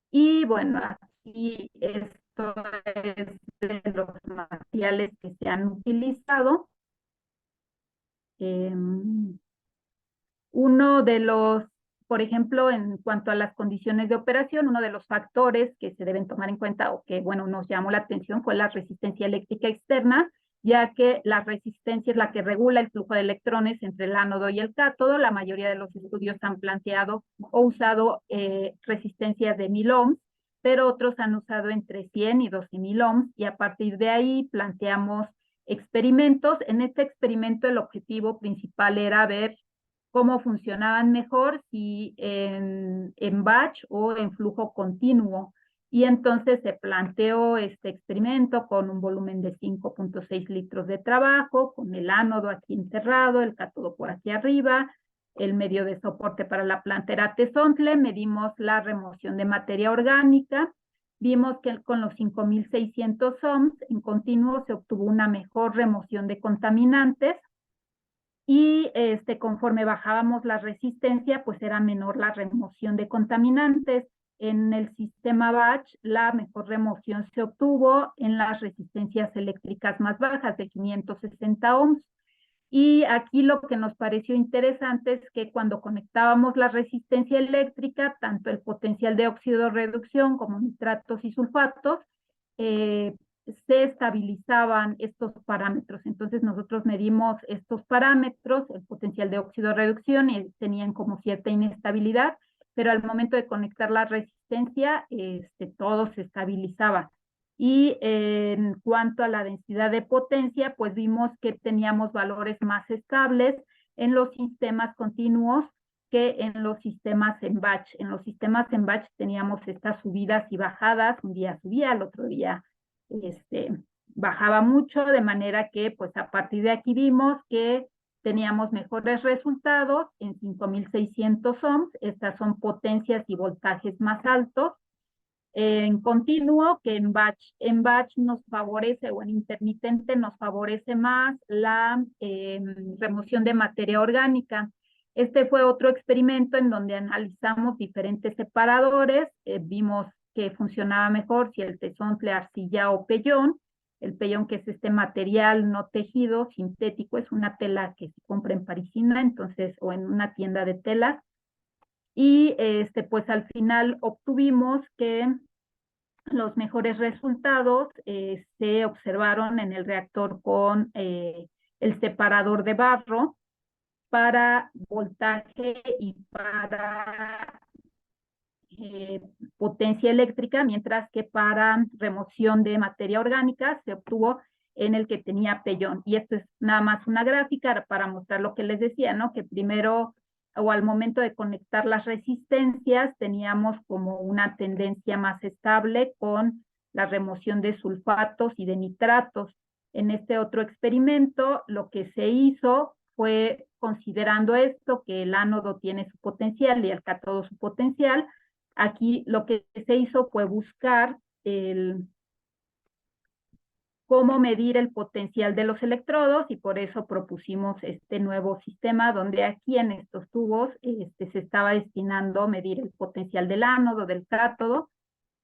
y bueno, aquí esto es de los materiales que se han utilizado. Uno de los, por ejemplo, en cuanto a las condiciones de operación, uno de los factores que se deben tomar en cuenta o que, bueno, nos llamó la atención fue la resistencia eléctrica externa, ya que la resistencia es la que regula el flujo de electrones entre el ánodo y el cátodo. La mayoría de los estudios han planteado o usado resistencias de 1000 ohms, pero otros han usado entre 100 y 12.000 ohms, y a partir de ahí planteamos experimentos. En este experimento el objetivo principal era ver cómo funcionaban mejor si en batch o en flujo continuo. Y entonces se planteó este experimento con un volumen de 5.6 litros de trabajo, con el ánodo aquí enterrado, el cátodo por aquí arriba, el medio de soporte para la planta era tezontle, medimos la remoción de materia orgánica, vimos que con los 5.600 ohms en continuo se obtuvo una mejor remoción de contaminantes, y conforme bajábamos la resistencia, pues era menor la remoción de contaminantes. En el sistema batch, la mejor remoción se obtuvo en las resistencias eléctricas más bajas, de 560 ohms. Y aquí lo que nos pareció interesante es que cuando conectábamos la resistencia eléctrica, tanto el potencial de óxido de reducción como nitratos y sulfatos, eh, se estabilizaban estos parámetros. Entonces nosotros medimos estos parámetros, el potencial de óxido de reducción, y tenían como cierta inestabilidad, pero al momento de conectar la resistencia, todo se estabilizaba. Y en cuanto a la densidad de potencia, pues vimos que teníamos valores más estables en los sistemas continuos que en los sistemas en batch. En los sistemas en batch teníamos estas subidas y bajadas, un día subía, al otro día bajaba mucho, de manera que pues a partir de aquí vimos que teníamos mejores resultados en 5.600 ohms, estas son potencias y voltajes más altos, en continuo que en batch. En batch nos favorece, o en intermitente nos favorece más la remoción de materia orgánica. Este fue otro experimento en donde analizamos diferentes separadores, vimos que funcionaba mejor si el tezontle, arcilla o pellón. El pellón, que es este material no tejido, sintético, es una tela que se compra en Parisina, entonces, o en una tienda de telas. Y pues al final obtuvimos que los mejores resultados se observaron en el reactor con el separador de barro para voltaje y para potencia eléctrica, mientras que para remoción de materia orgánica se obtuvo en el que tenía pellón. Y esto es nada más una gráfica para mostrar lo que les decía, ¿no? Que primero, o al momento de conectar las resistencias, teníamos como una tendencia más estable con la remoción de sulfatos y de nitratos. En este otro experimento, lo que se hizo fue, considerando esto, que el ánodo tiene su potencial y el cátodo su potencial, aquí lo que se hizo fue buscar cómo medir el potencial de los electrodos, y por eso propusimos este nuevo sistema donde aquí en estos tubos se estaba destinando a medir el potencial del ánodo, del cátodo,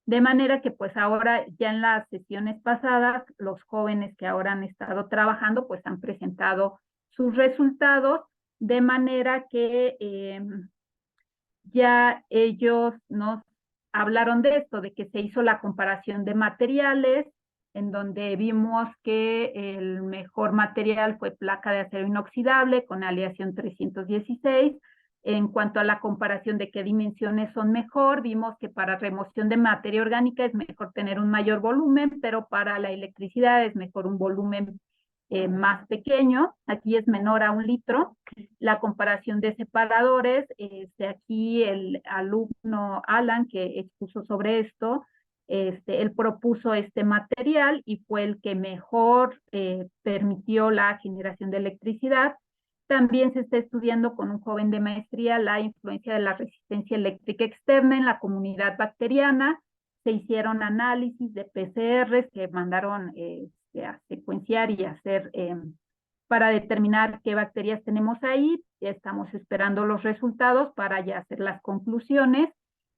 de manera que pues ahora ya en las sesiones pasadas los jóvenes que ahora han estado trabajando pues han presentado sus resultados, de manera que ya ellos nos hablaron de esto, de que se hizo la comparación de materiales, en donde vimos que el mejor material fue placa de acero inoxidable con aleación 316. En cuanto a la comparación de qué dimensiones son mejor, vimos que para remoción de materia orgánica es mejor tener un mayor volumen, pero para la electricidad es mejor un volumen más pequeño. Aquí es menor a 1 litro. La comparación de separadores, aquí el alumno Alan, que expuso sobre esto, él propuso este material y fue el que mejor permitió la generación de electricidad. También se está estudiando con un joven de maestría la influencia de la resistencia eléctrica externa en la comunidad bacteriana. Se hicieron análisis de PCRs que mandaron a secuenciar y hacer para determinar qué bacterias tenemos ahí. Estamos esperando los resultados para ya hacer las conclusiones.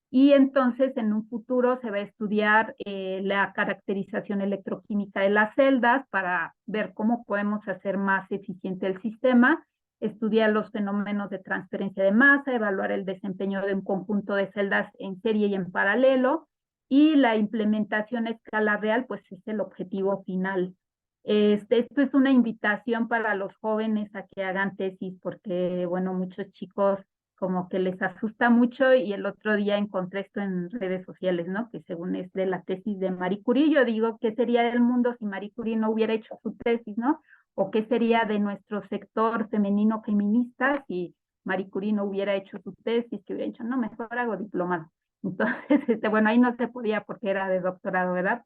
Y entonces en un futuro se va a estudiar la caracterización electroquímica de las celdas para ver cómo podemos hacer más eficiente el sistema, estudiar los fenómenos de transferencia de masa, evaluar el desempeño de un conjunto de celdas en serie y en paralelo, y la implementación a escala real, pues es el objetivo final. Esto es una invitación para los jóvenes a que hagan tesis, porque, bueno, muchos chicos como que les asusta mucho, y el otro día encontré esto en redes sociales, ¿no? Que según es de la tesis de Marie Curie. Yo digo, ¿qué sería del mundo si Marie Curie no hubiera hecho su tesis, ¿no? ¿O qué sería de nuestro sector femenino feminista si Marie Curie no hubiera hecho su tesis, que hubiera dicho, no, mejor hago diplomado? Entonces, bueno, ahí no se podía porque era de doctorado, ¿verdad?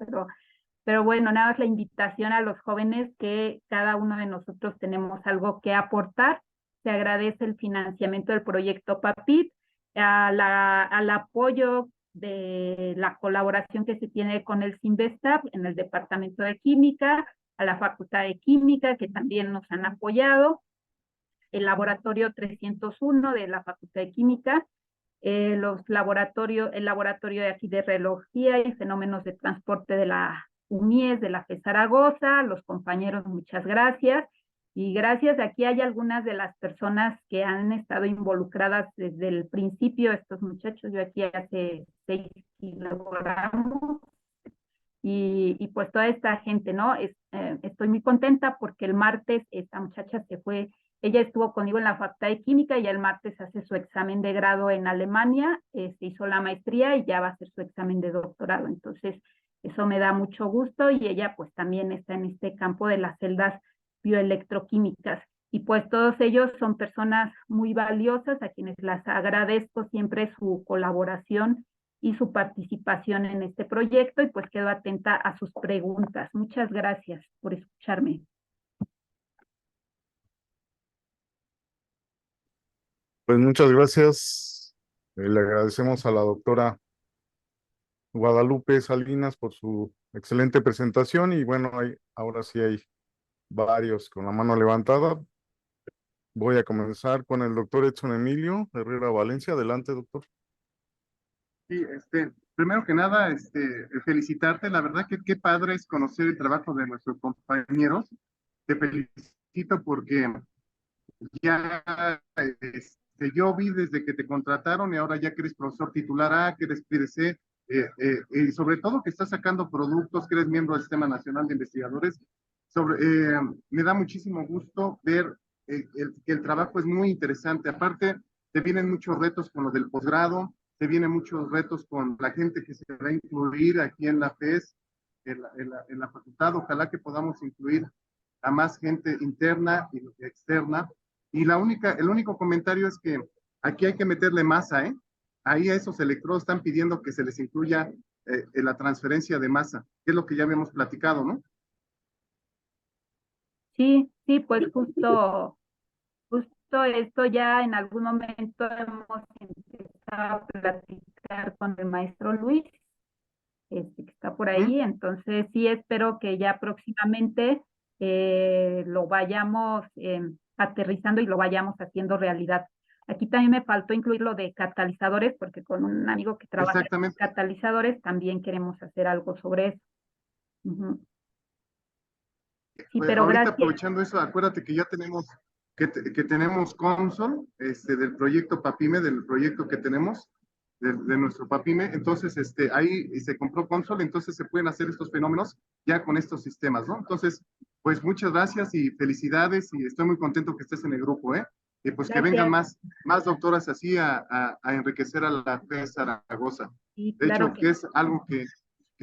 Pero bueno, nada más la invitación a los jóvenes que cada uno de nosotros tenemos algo que aportar. Se agradece el financiamiento del proyecto PAPIT, al apoyo de la colaboración que se tiene con el CINVESTAP en el Departamento de Química, a la Facultad de Química, que también nos han apoyado, el Laboratorio 301 de la Facultad de Química, el laboratorio de aquí de Relojía y Fenómenos de Transporte de la UNIES, de la FE Zaragoza, los compañeros, muchas gracias. Y gracias, aquí hay algunas de las personas que han estado involucradas desde el principio, estos muchachos, yo aquí hace 6 kilogramos, y pues toda esta gente, ¿no? Estoy muy contenta porque el martes esta muchacha se fue, ella estuvo conmigo en la Facultad de Química, y el martes hace su examen de grado en Alemania, hizo la maestría y ya va a hacer su examen de doctorado. Entonces, eso me da mucho gusto, y ella pues también está en este campo de las celdas bioelectroquímicas. Y pues todos ellos son personas muy valiosas a quienes les agradezco siempre su colaboración y su participación en este proyecto, y pues quedo atenta a sus preguntas. Muchas gracias por escucharme. Pues muchas gracias. Le agradecemos a la doctora Guadalupe Salinas por su excelente presentación, y bueno, ahora sí hay varios con la mano levantada. Voy a comenzar con el doctor Edson Emilio Herrera Valencia. Adelante, doctor. Sí, primero que nada, felicitarte. La verdad que qué padre es conocer el trabajo de nuestros compañeros. Te felicito porque ya, yo vi desde que te contrataron, y ahora ya que eres profesor titular A, que eres PDC, y sobre todo que estás sacando productos, que eres miembro del Sistema Nacional de Investigadores. Me da muchísimo gusto ver que el trabajo es muy interesante. Aparte, te vienen muchos retos con lo del posgrado, te vienen muchos retos con la gente que se va a incluir aquí en la FES, en la facultad. Ojalá que podamos incluir a más gente interna y externa. Y el único comentario es que aquí hay que meterle masa, ¿eh? Ahí a esos electrodos están pidiendo que se les incluya en la transferencia de masa, que es lo que ya habíamos platicado, ¿no? Sí, sí, pues justo esto ya en algún momento hemos empezado a platicar con el maestro Luis, que está por ¿Mm? ahí. Entonces sí espero que ya próximamente lo vayamos aterrizando y lo vayamos haciendo realidad. Aquí también me faltó incluir lo de catalizadores, porque con un amigo que trabaja en Exactamente. catalizadores también queremos hacer algo sobre eso. Ujú. Sí, Pues pero ahorita gracias. aprovechando eso, acuérdate que ya tenemos, que tenemos Consol, del proyecto PAPIME, del proyecto que tenemos. de nuestro PAPIME. Entonces, ahí se compró Consol, entonces se pueden hacer estos fenómenos ya con estos sistemas, ¿no? Entonces, pues muchas gracias y felicidades y estoy muy contento que estés en el grupo, ¿eh? Y pues que vengan Gracias. más doctoras así a enriquecer a la FES Zaragoza. Y De claro hecho, que que es algo que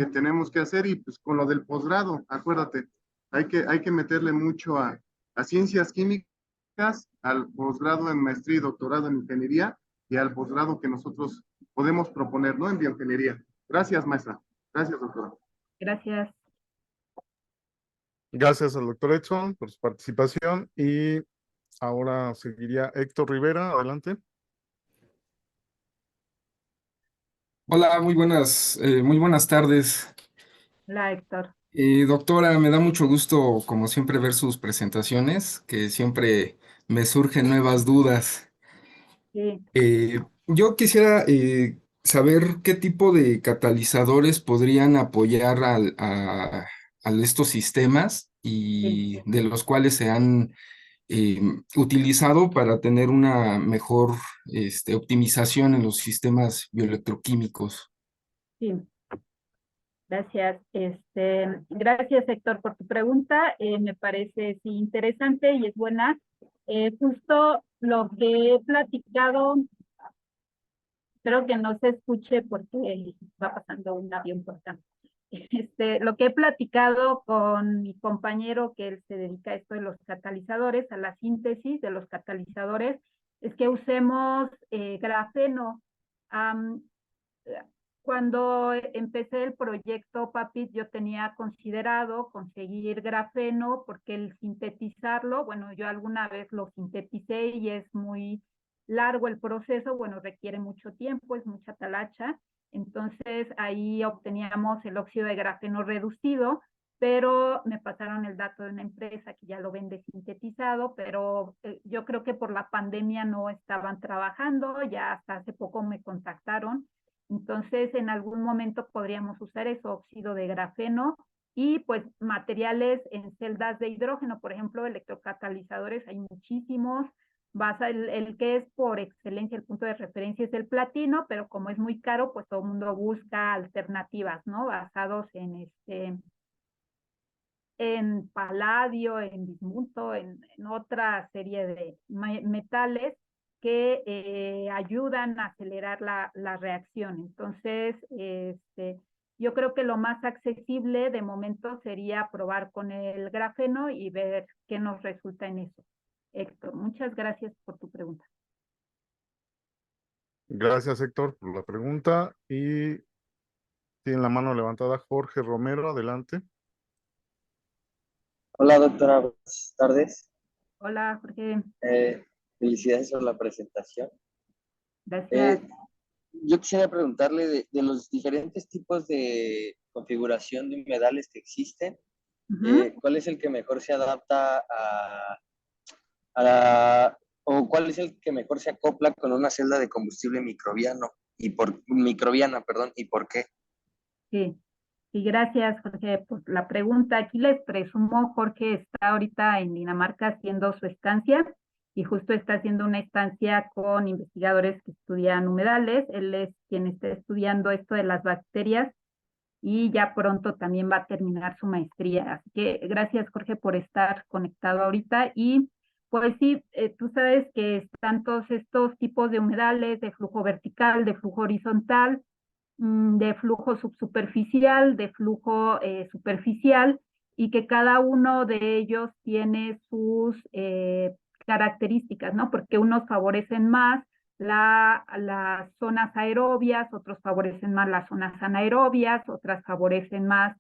tenemos que hacer y pues con lo del posgrado, acuérdate, hay que meterle mucho a ciencias químicas, al posgrado en maestría y doctorado en ingeniería y al posgrado que nosotros podemos proponer, ¿no? En bioingeniería. Gracias, maestra. Gracias, doctora. gracias. Gracias al doctor Edson por su participación y ahora seguiría Héctor Rivera. Adelante. Hola, muy buenas tardes. Hola, Héctor. Doctora, me da mucho gusto, como siempre, ver sus presentaciones, que siempre me surgen nuevas dudas. Sí, Yo quisiera saber qué tipo de catalizadores podrían apoyar a estos sistemas sí. y de los cuales se han eh, utilizado para tener una mejor optimización en los sistemas bioelectroquímicos. Sí, gracias. Gracias, Héctor, por tu pregunta. Me parece sí, interesante y es buena. Justo lo que he platicado, espero que no se escuche porque va pasando un avión por acá. Lo que he platicado con mi compañero que él se dedica a esto de los catalizadores, a la síntesis de los catalizadores, es que usemos grafeno. Um, Cuando empecé el proyecto PAPIT, yo tenía considerado conseguir grafeno porque el sintetizarlo, bueno, yo alguna vez lo sinteticé y es muy largo el proceso, bueno, requiere mucho tiempo, es mucha talacha. Entonces ahí obteníamos el óxido de grafeno reducido, pero me pasaron el dato de una empresa que ya lo vende sintetizado, pero yo creo que por la pandemia no estaban trabajando, ya hasta hace poco me contactaron. Entonces, en algún momento podríamos usar eso, óxido de grafeno, y pues materiales en celdas de hidrógeno, por ejemplo, electrocatalizadores, hay muchísimos. El que es por excelencia el punto de referencia es el platino, pero como es muy caro, pues todo el mundo busca alternativas, ¿no? Basados en paladio, en bismuto, en otra serie de metales que ayudan a acelerar la reacción. Entonces, yo creo que lo más accesible de momento sería probar con el grafeno y ver qué nos resulta en eso. Héctor, muchas gracias por tu pregunta. Gracias, Héctor, por la pregunta. Y tiene la mano levantada Jorge Romero. Adelante. Hola doctora, buenas tardes. Hola, Jorge. Felicidades por la presentación. Gracias. Yo quisiera preguntarle de los diferentes tipos de configuración de humedales que existen, ¿cuál es el que mejor se adapta o cuál es el que mejor se acopla con una celda de combustible microbiana, perdón, y por qué? Sí. Y gracias, Jorge, por la pregunta. Aquí les presumo, Jorge está ahorita en Dinamarca haciendo su estancia y justo está haciendo una estancia con investigadores que estudian humedales. Él es quien está estudiando esto de las bacterias y ya pronto también va a terminar su maestría. Así que gracias, Jorge, por estar conectado ahorita. Y pues sí, tú sabes que están todos estos tipos de humedales, de flujo vertical, de flujo horizontal, de flujo subsuperficial, de flujo superficial, y que cada uno de ellos tiene sus características, ¿no? Porque unos favorecen más las zonas aerobias, otros favorecen más las zonas anaerobias, otras favorecen más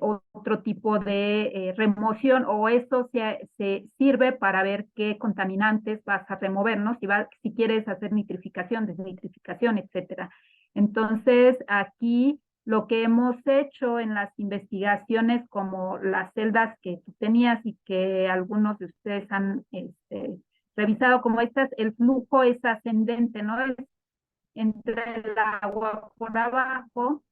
otro tipo de remoción, o eso se sirve para ver qué contaminantes vas a remover, ¿no? Si quieres hacer nitrificación, desnitrificación, etcétera. Entonces, aquí lo que hemos hecho en las investigaciones, como las celdas que tú tenías y que algunos de ustedes han revisado como estas, el flujo es ascendente, ¿no? Es entre el agua por abajo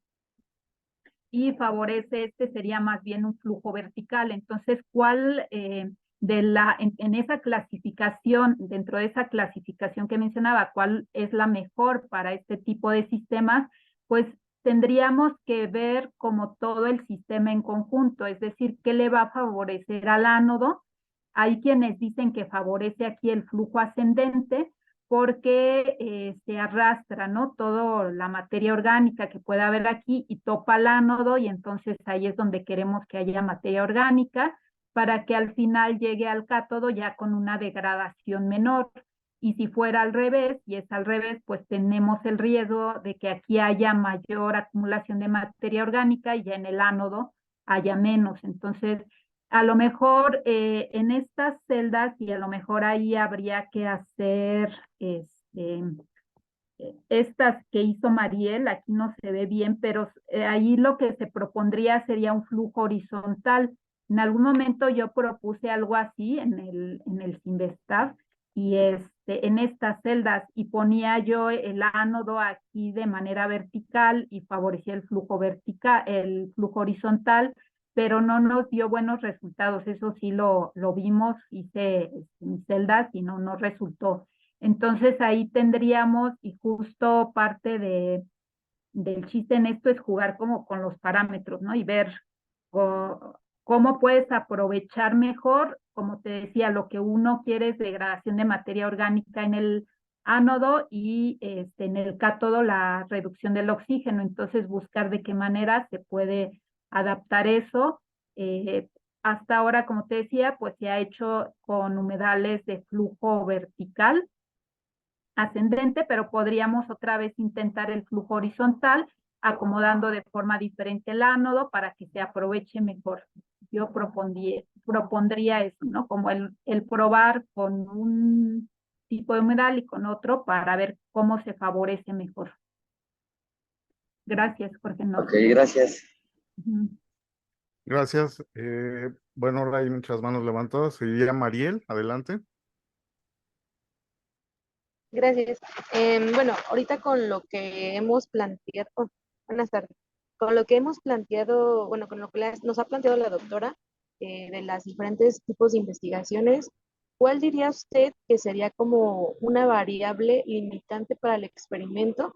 y favorece, sería más bien un flujo vertical. Entonces, ¿cuál en esa clasificación, dentro de esa clasificación que mencionaba, cuál es la mejor para este tipo de sistemas, pues tendríamos que ver como todo el sistema en conjunto, es decir, qué le va a favorecer al ánodo. Hay quienes dicen que favorece aquí el flujo ascendente porque se arrastra, ¿no? Toda la materia orgánica que pueda haber aquí y topa el ánodo, y entonces ahí es donde queremos que haya materia orgánica para que al final llegue al cátodo ya con una degradación menor. Y si fuera al revés, y es al revés, pues tenemos el riesgo de que aquí haya mayor acumulación de materia orgánica y ya en el ánodo haya menos. Entonces, a lo mejor en estas celdas, y a lo mejor ahí habría que hacer estas que hizo Mariel, aquí no se ve bien, pero ahí lo que se propondría sería un flujo horizontal. En algún momento yo propuse algo así en el Sinvestav, y en estas celdas, y ponía yo el ánodo aquí de manera vertical y favorecía el flujo vertical, el flujo horizontal, pero no nos dio buenos resultados. Eso sí lo vimos, hice mis celdas y no resultó. Entonces ahí tendríamos, y justo parte del chiste en esto es jugar como con los parámetros, ¿no? Y ver cómo puedes aprovechar mejor, como te decía, lo que uno quiere es degradación de materia orgánica en el ánodo y en el cátodo la reducción del oxígeno. Entonces buscar de qué manera se puede adaptar eso. Eh, Hasta ahora, como te decía, pues se ha hecho con humedales de flujo vertical ascendente, pero podríamos otra vez intentar el flujo horizontal, acomodando de forma diferente el ánodo para que se aproveche mejor. Yo propondría eso, ¿no? Como el probar con un tipo de humedal y con otro para ver cómo se favorece mejor. Gracias, Jorge. Ok, gracias. Gracias. Bueno, ahora hay muchas manos levantadas. Seguiría Mariel, adelante. Gracias. Bueno, ahorita con lo que hemos planteado, buenas tardes, con lo que hemos planteado, bueno, con lo que nos ha planteado la doctora de las diferentes tipos de investigaciones, ¿cuál diría usted que sería como una variable limitante para el experimento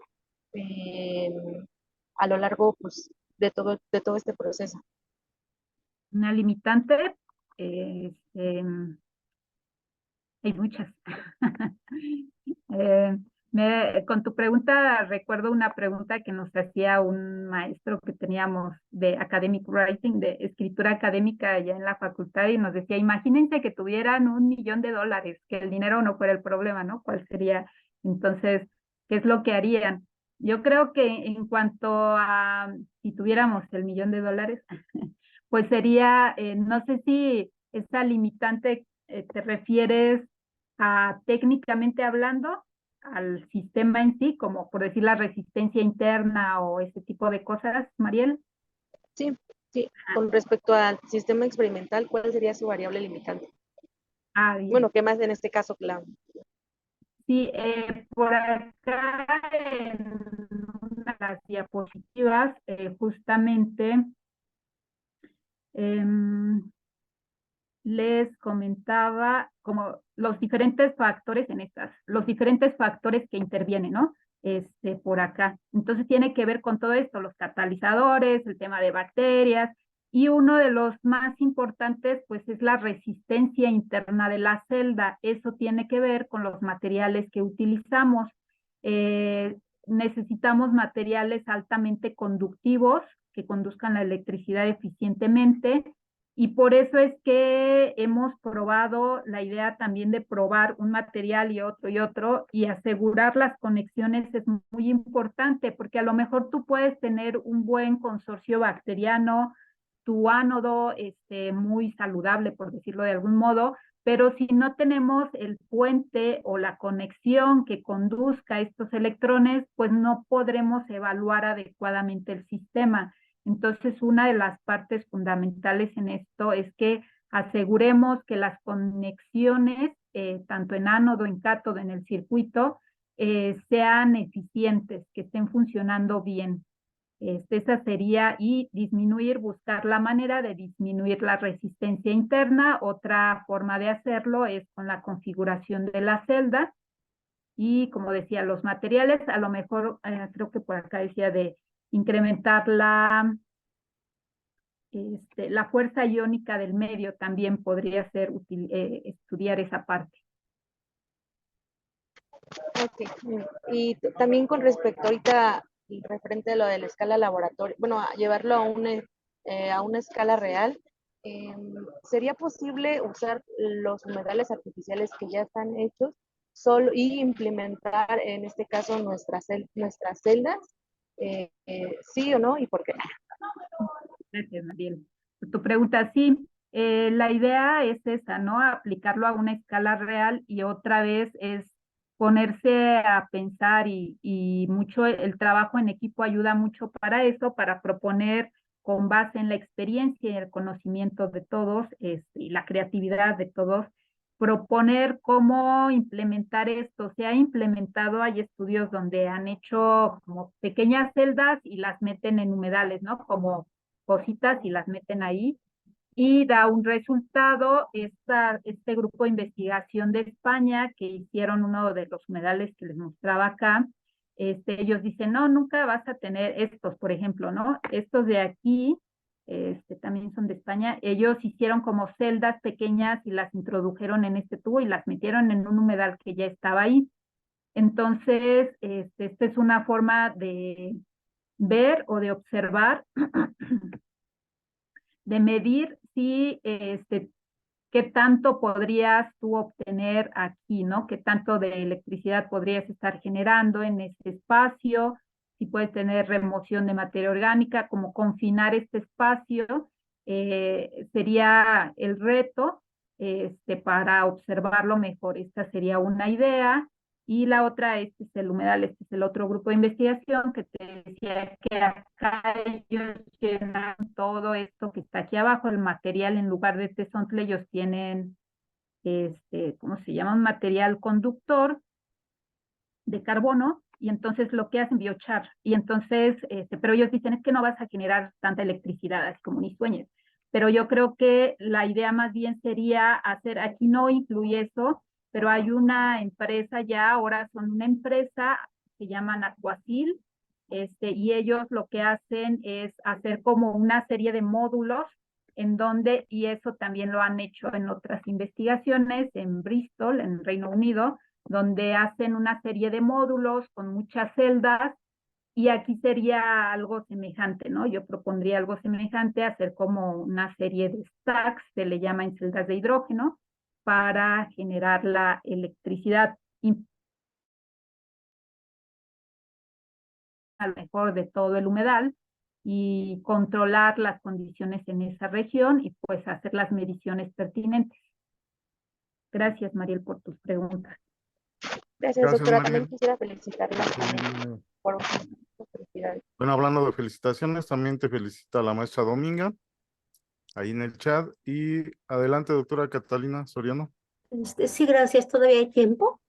a lo largo, pues, de todo este proceso? Una limitante, hay muchas. Con tu pregunta recuerdo una pregunta que nos hacía un maestro que teníamos de academic writing, de escritura académica allá en la facultad, y nos decía, imagínense que tuvieran $1.000.000, que el dinero no fuera el problema, ¿no? ¿Cuál sería entonces, qué es lo que harían? Yo creo que en cuanto a si tuviéramos el $1.000.000, pues sería, no sé si esa limitante te refieres a técnicamente hablando al sistema en sí, como por decir la resistencia interna o ese tipo de cosas, Mariel. Sí, sí. Con respecto al sistema experimental, ¿cuál sería su variable limitante? Bien. Bueno, ¿qué más en este caso, claro? Sí, por acá en una de las diapositivas, justamente les comentaba como los diferentes factores los diferentes factores que intervienen, ¿no? Por acá. Entonces tiene que ver con todo esto, los catalizadores, el tema de bacterias, y uno de los más importantes, pues, es la resistencia interna de la celda. Eso tiene que ver con los materiales que utilizamos. Necesitamos materiales altamente conductivos que conduzcan la electricidad eficientemente, y por eso es que hemos probado la idea también de probar un material y otro, y asegurar las conexiones es muy importante, porque a lo mejor tú puedes tener un buen consorcio bacteriano, tu ánodo muy saludable, por decirlo de algún modo, pero si no tenemos el puente o la conexión que conduzca estos electrones, pues no podremos evaluar adecuadamente el sistema. Entonces, una de las partes fundamentales en esto es que aseguremos que las conexiones, tanto en ánodo, en cátodo, en el circuito, sean eficientes, que estén funcionando bien. Esa sería, y buscar la manera de disminuir la resistencia interna. Otra forma de hacerlo es con la configuración de la celda. Y como decía, los materiales, a lo mejor, creo que por acá decía de incrementar la fuerza iónica del medio, también podría ser útil estudiar esa parte. Ok. Y también con respecto ahorita, referente a lo de la escala laboratorio, bueno, a llevarlo a una escala real, ¿sería posible usar los humedales artificiales que ya están hechos solo y implementar en este caso nuestras celdas? ¿Sí o no? ¿Y por qué? Gracias, Mariel. Tu pregunta, sí, la idea es esa, ¿no? Aplicarlo a una escala real, y otra vez es ponerse a pensar, y mucho el trabajo en equipo ayuda mucho para eso, para proponer con base en la experiencia y el conocimiento de todos, y la creatividad de todos, proponer cómo implementar esto. Se ha implementado, hay estudios donde han hecho como pequeñas celdas y las meten en humedales, ¿no? Como cositas, y las meten ahí y da un resultado. Este grupo de investigación de España que hicieron uno de los humedales que les mostraba acá, ellos dicen, no, nunca vas a tener estos, por ejemplo, ¿no? Estos de aquí, también son de España. Ellos hicieron como celdas pequeñas y las introdujeron en este tubo y las metieron en un humedal que ya estaba ahí. Entonces, esta es una forma de ver o de observar, de medir si, qué tanto podrías tú obtener aquí, ¿no? Qué tanto de electricidad podrías estar generando en ese espacio, si puedes tener remoción de materia orgánica, como confinar este espacio, sería el reto, para observarlo mejor. Esta sería una idea. Y la otra, este es el humedal, este es el otro grupo de investigación que te decía que acá ellos llenan todo esto que está aquí abajo, el material. En lugar de tezontle, ellos tienen, ¿cómo se llama? Un material conductor de carbono, y entonces lo que hacen biochar, y entonces, pero ellos dicen, es que no vas a generar tanta electricidad, así como ni sueñes. Pero yo creo que la idea más bien sería hacer, aquí no incluye eso, pero hay una empresa ya, ahora son una empresa, se llaman Aquasil, y ellos lo que hacen es hacer como una serie de módulos en donde, y eso también lo han hecho en otras investigaciones, en Bristol, en Reino Unido, donde hacen una serie de módulos con muchas celdas, y aquí sería algo semejante, ¿no? Yo propondría algo semejante, hacer como una serie de stacks, se le llama en celdas de hidrógeno, para generar la electricidad a lo mejor de todo el humedal, y controlar las condiciones en esa región y pues hacer las mediciones pertinentes. Gracias, Mariel, por tus preguntas. Gracias, Gracias, doctora. Mariel. También quisiera felicitarla por sus felicidades. Bueno, hablando de felicitaciones, también te felicita la maestra Dominga, ahí en el chat. Y adelante, doctora Catalina Soriano. Sí, gracias. ¿Todavía hay tiempo?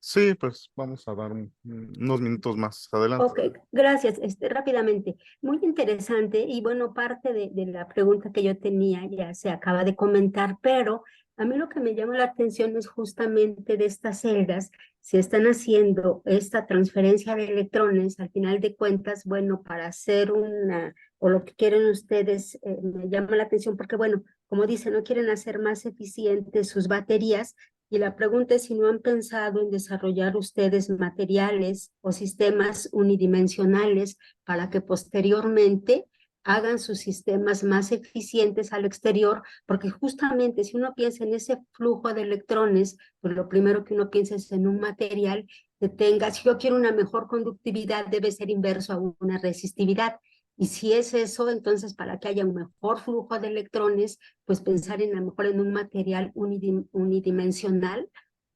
Sí, pues vamos a dar unos minutos más. Adelante. Ok, gracias. Rápidamente, muy interesante, y bueno, parte de la pregunta que yo tenía ya se acaba de comentar, pero a mí lo que me llama la atención es justamente de estas celdas, si están haciendo esta transferencia de electrones, al final de cuentas, bueno, para hacer o lo que quieren ustedes, me llama la atención porque, bueno, como dicen, no quieren hacer más eficientes sus baterías. Y la pregunta es si no han pensado en desarrollar ustedes materiales o sistemas unidimensionales para que posteriormente hagan sus sistemas más eficientes al exterior, porque justamente si uno piensa en ese flujo de electrones, pues lo primero que uno piensa es en un material que tenga, si yo quiero una mejor conductividad, debe ser inverso a una resistividad. Y si es eso, entonces para que haya un mejor flujo de electrones, pues pensar en a lo mejor en un material unidimensional.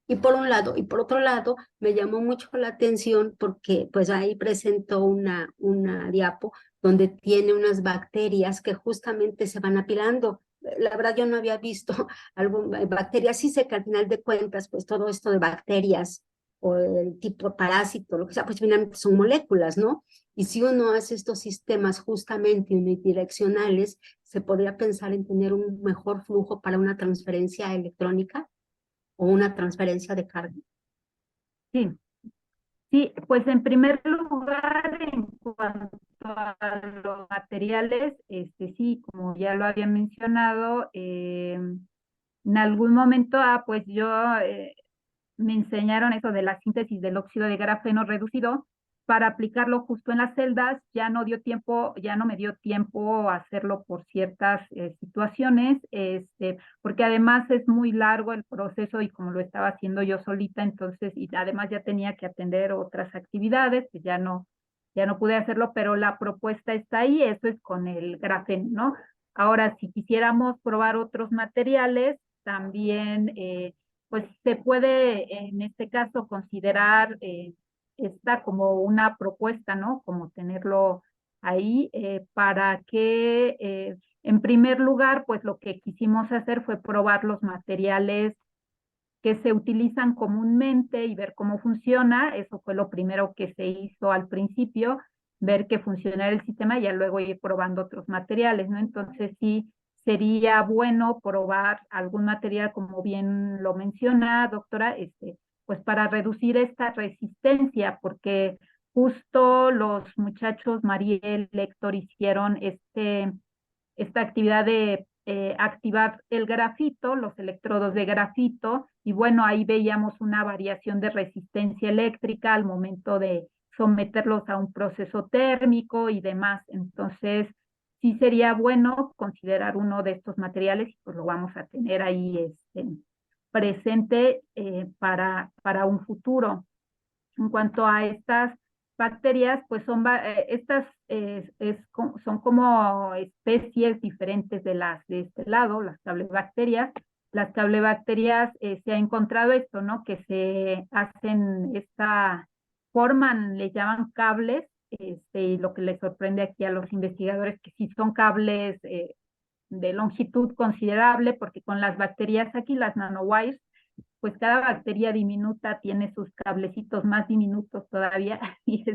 Y por un lado, y por otro lado, me llamó mucho la atención porque pues ahí presentó una diapo donde tiene unas bacterias que justamente se van apilando. La verdad yo no había visto bacterias, sí sé que al final de cuentas pues todo esto de bacterias o el tipo parásito, lo que sea, pues finalmente son moléculas, ¿no? Y si uno hace estos sistemas justamente unidireccionales, se podría pensar en tener un mejor flujo para una transferencia electrónica o una transferencia de carga. Sí, sí, pues en primer lugar, en cuanto a los materiales, sí, como ya lo había mencionado, en algún momento, pues yo me enseñaron eso de la síntesis del óxido de grafeno reducido para aplicarlo justo en las celdas. Ya no dio tiempo, ya no me dio tiempo a hacerlo por ciertas situaciones, porque además es muy largo el proceso y como lo estaba haciendo yo solita, entonces, y además ya tenía que atender otras actividades, que ya no pude hacerlo, pero la propuesta está ahí, eso es con el grafeno, ¿no? Ahora, si quisiéramos probar otros materiales, también pues se puede en este caso considerar esta como una propuesta, ¿no? Como tenerlo ahí para que en primer lugar, pues lo que quisimos hacer fue probar los materiales que se utilizan comúnmente y ver cómo funciona. Eso fue lo primero que se hizo al principio, ver que funcionara el sistema y ya luego ir probando otros materiales, ¿no? Entonces sí sería bueno probar algún material, como bien lo menciona, doctora, pues para reducir esta resistencia, porque justo los muchachos Mariel, Héctor hicieron esta actividad de activar el grafito, los electrodos de grafito, y bueno, ahí veíamos una variación de resistencia eléctrica al momento de someterlos a un proceso térmico y demás. Entonces, sí sería bueno considerar uno de estos materiales y pues lo vamos a tener ahí presente para un futuro. En cuanto a estas bacterias, pues estas son como especies diferentes de las de este lado, las cablebacterias. Las cablebacterias se ha encontrado esto, ¿no? Que se hacen forman, le llaman cables, y lo que les sorprende aquí a los investigadores que sí son cables de longitud considerable, porque con las bacterias aquí, las nanowires, pues cada bacteria diminuta tiene sus cablecitos más diminutos todavía y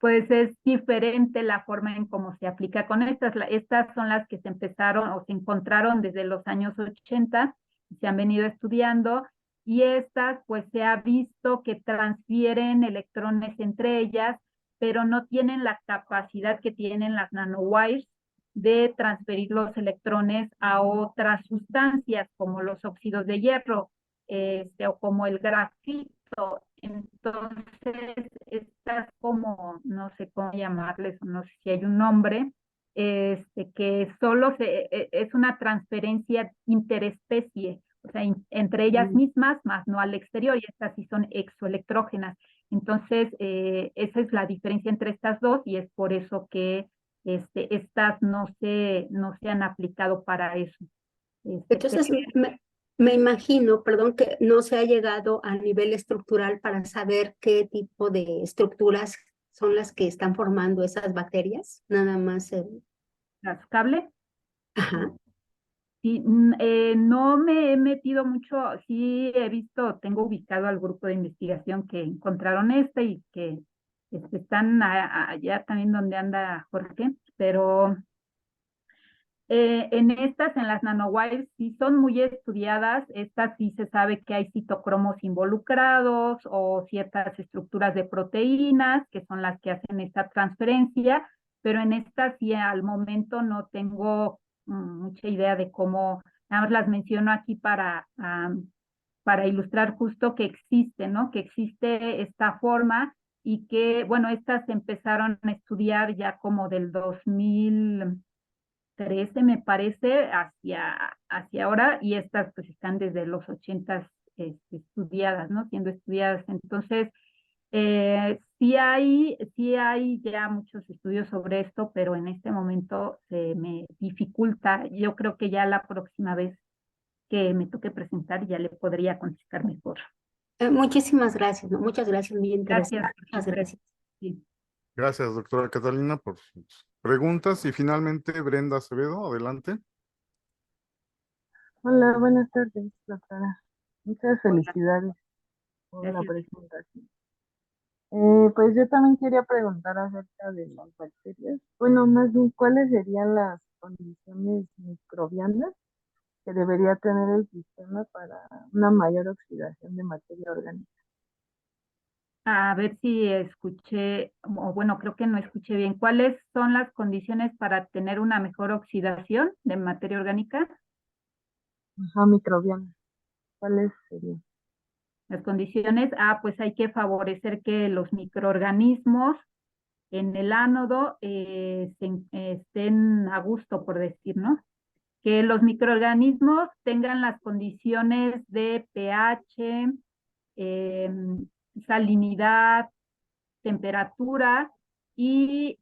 pues es diferente la forma en cómo se aplica con estas. Estas son las que se empezaron o se encontraron desde los años 80 y se han venido estudiando y estas pues se ha visto que transfieren electrones entre ellas, pero no tienen la capacidad que tienen las nanowires de transferir los electrones a otras sustancias como los óxidos de hierro o como el grafito. Entonces, estas como, no sé cómo llamarles, no sé si hay un nombre, que solo es una transferencia interespecie, o sea, entre ellas mismas, más no al exterior, y estas sí son exoelectrógenas. Entonces, esa es la diferencia entre estas dos, y es por eso que estas no se han aplicado para eso. Entonces, me imagino, perdón, que no se ha llegado a nivel estructural para saber qué tipo de estructuras son las que están formando esas bacterias, nada más. Las cables. Ajá. Sí, no me he metido mucho, sí he visto, tengo ubicado al grupo de investigación que encontraron y que están allá también donde anda Jorge, pero en las nanowires, sí son muy estudiadas. Estas sí se sabe que hay citocromos involucrados o ciertas estructuras de proteínas que son las que hacen esta transferencia, pero en estas sí al momento no tengo mucha idea de cómo, nada más las menciono aquí para ilustrar justo que existe, ¿no? Que existe esta forma y que, bueno, estas se empezaron a estudiar ya como del 2013 me parece, hacia ahora, y estas pues están desde los 80 estudiadas, ¿no? Siendo estudiadas. Entonces, sí hay ya muchos estudios sobre esto, pero en este momento se me dificulta. Yo creo que ya la próxima vez que me toque presentar ya le podría contestar mejor. Muchísimas gracias, ¿no? Muchas gracias, muy interesante. Gracias. Muchas gracias. Sí. Gracias, doctora Catalina, por sus preguntas. Y finalmente, Brenda Acevedo, adelante. Hola, buenas tardes, doctora. Muchas felicidades por la Gracias. presentación. Pues yo también quería preguntar acerca de las bacterias. Bueno, más bien, ¿cuáles serían las condiciones microbianas que debería tener el sistema para una mayor oxidación de materia orgánica? A ver si escuché, o bueno, creo que no escuché bien. ¿Cuáles son las condiciones para tener una mejor oxidación de materia orgánica? Ajá, microbianas. ¿Cuáles serían? Las condiciones, pues hay que favorecer que los microorganismos en el ánodo estén a gusto, por decir, ¿no? Que los microorganismos tengan las condiciones de pH, eh, salinidad, temperatura y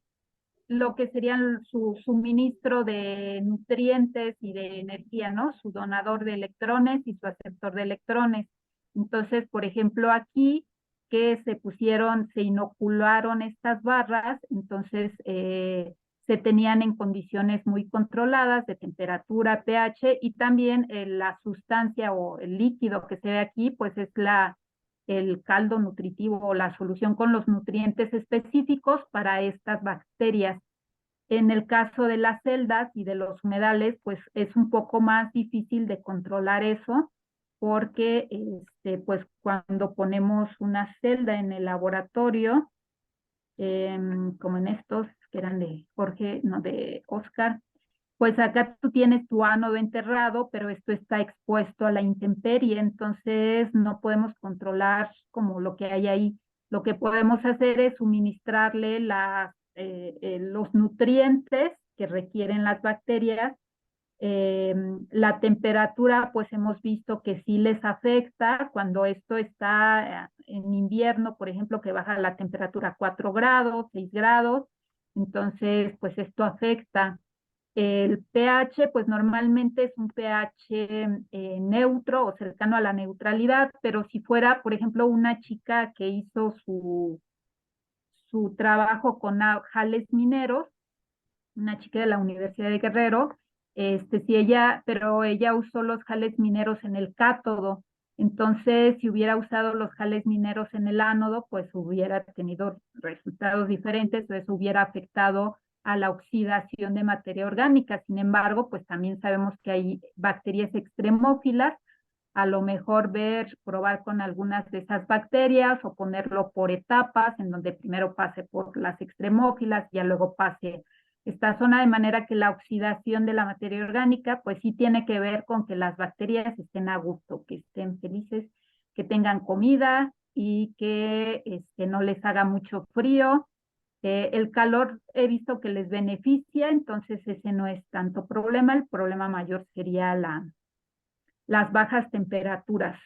lo que serían su suministro de nutrientes y de energía, ¿no? Su donador de electrones y su aceptor de electrones. Entonces, por ejemplo, aquí que se inocularon estas barras, entonces se tenían en condiciones muy controladas de temperatura, pH y también la sustancia o el líquido que se ve aquí, pues es el caldo nutritivo o la solución con los nutrientes específicos para estas bacterias. En el caso de las celdas y de los humedales, pues es un poco más difícil de controlar eso, porque pues cuando ponemos una celda en el laboratorio, como en estos que eran de Jorge, no, de Oscar, pues acá tú tienes tu ánodo enterrado, pero esto está expuesto a la intemperie, entonces no podemos controlar como lo que hay ahí. Lo que podemos hacer es suministrarle los nutrientes que requieren las bacterias. La temperatura, pues hemos visto que sí les afecta cuando esto está en invierno, por ejemplo, que baja la temperatura a 4 grados, 6 grados, entonces pues esto afecta. El pH, pues normalmente es un pH neutro o cercano a la neutralidad, pero si fuera, por ejemplo, una chica que hizo su trabajo con jales mineros, una chica de la Universidad de Guerrero, pero ella usó los jales mineros en el cátodo, entonces si hubiera usado los jales mineros en el ánodo, pues hubiera tenido resultados diferentes, eso hubiera afectado a la oxidación de materia orgánica. Sin embargo, pues también sabemos que hay bacterias extremófilas, a lo mejor probar con algunas de esas bacterias o ponerlo por etapas, en donde primero pase por las extremófilas, y ya luego pase esta zona, de manera que la oxidación de la materia orgánica, pues sí tiene que ver con que las bacterias estén a gusto, que estén felices, que tengan comida y que no les haga mucho frío. El calor he visto que les beneficia, entonces ese no es tanto problema. El problema mayor sería las bajas temperaturas.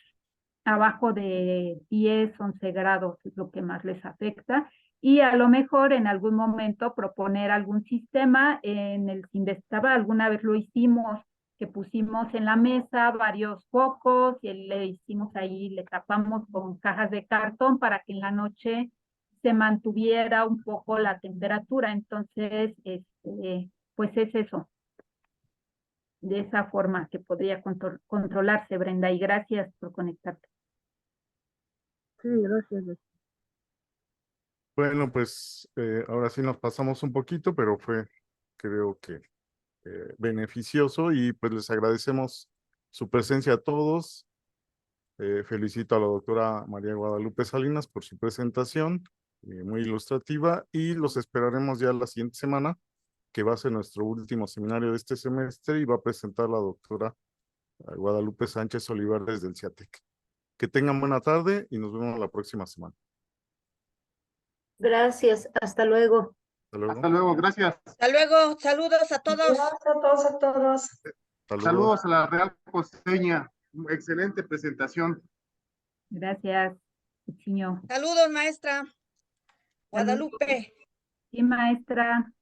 Abajo de 10, 11 grados es lo que más les afecta. Y a lo mejor en algún momento proponer algún sistema en el Cindestaba, alguna vez lo hicimos, que pusimos en la mesa varios focos y le hicimos ahí, le tapamos con cajas de cartón para que en la noche se mantuviera un poco la temperatura. Entonces, pues es eso, de esa forma que podría controlarse, Brenda, y gracias por conectarte. Sí, gracias. Bueno, pues ahora sí nos pasamos un poquito, pero fue, creo que beneficioso y pues les agradecemos su presencia a todos. Felicito a la doctora María Guadalupe Salinas por su presentación, muy ilustrativa, y los esperaremos ya la siguiente semana, que va a ser nuestro último seminario de este semestre y va a presentar la doctora Guadalupe Sánchez Olivares del CIATEC. Que tengan buena tarde y nos vemos la próxima semana. Gracias, hasta luego. Hasta luego. Hasta luego, gracias. Hasta luego, saludos a todos. Adiós a todos, a todos. Saludos. Saludos a la Real Costeña. Excelente presentación. Gracias, Chiño. Saludos, maestra Guadalupe. Sí, maestra.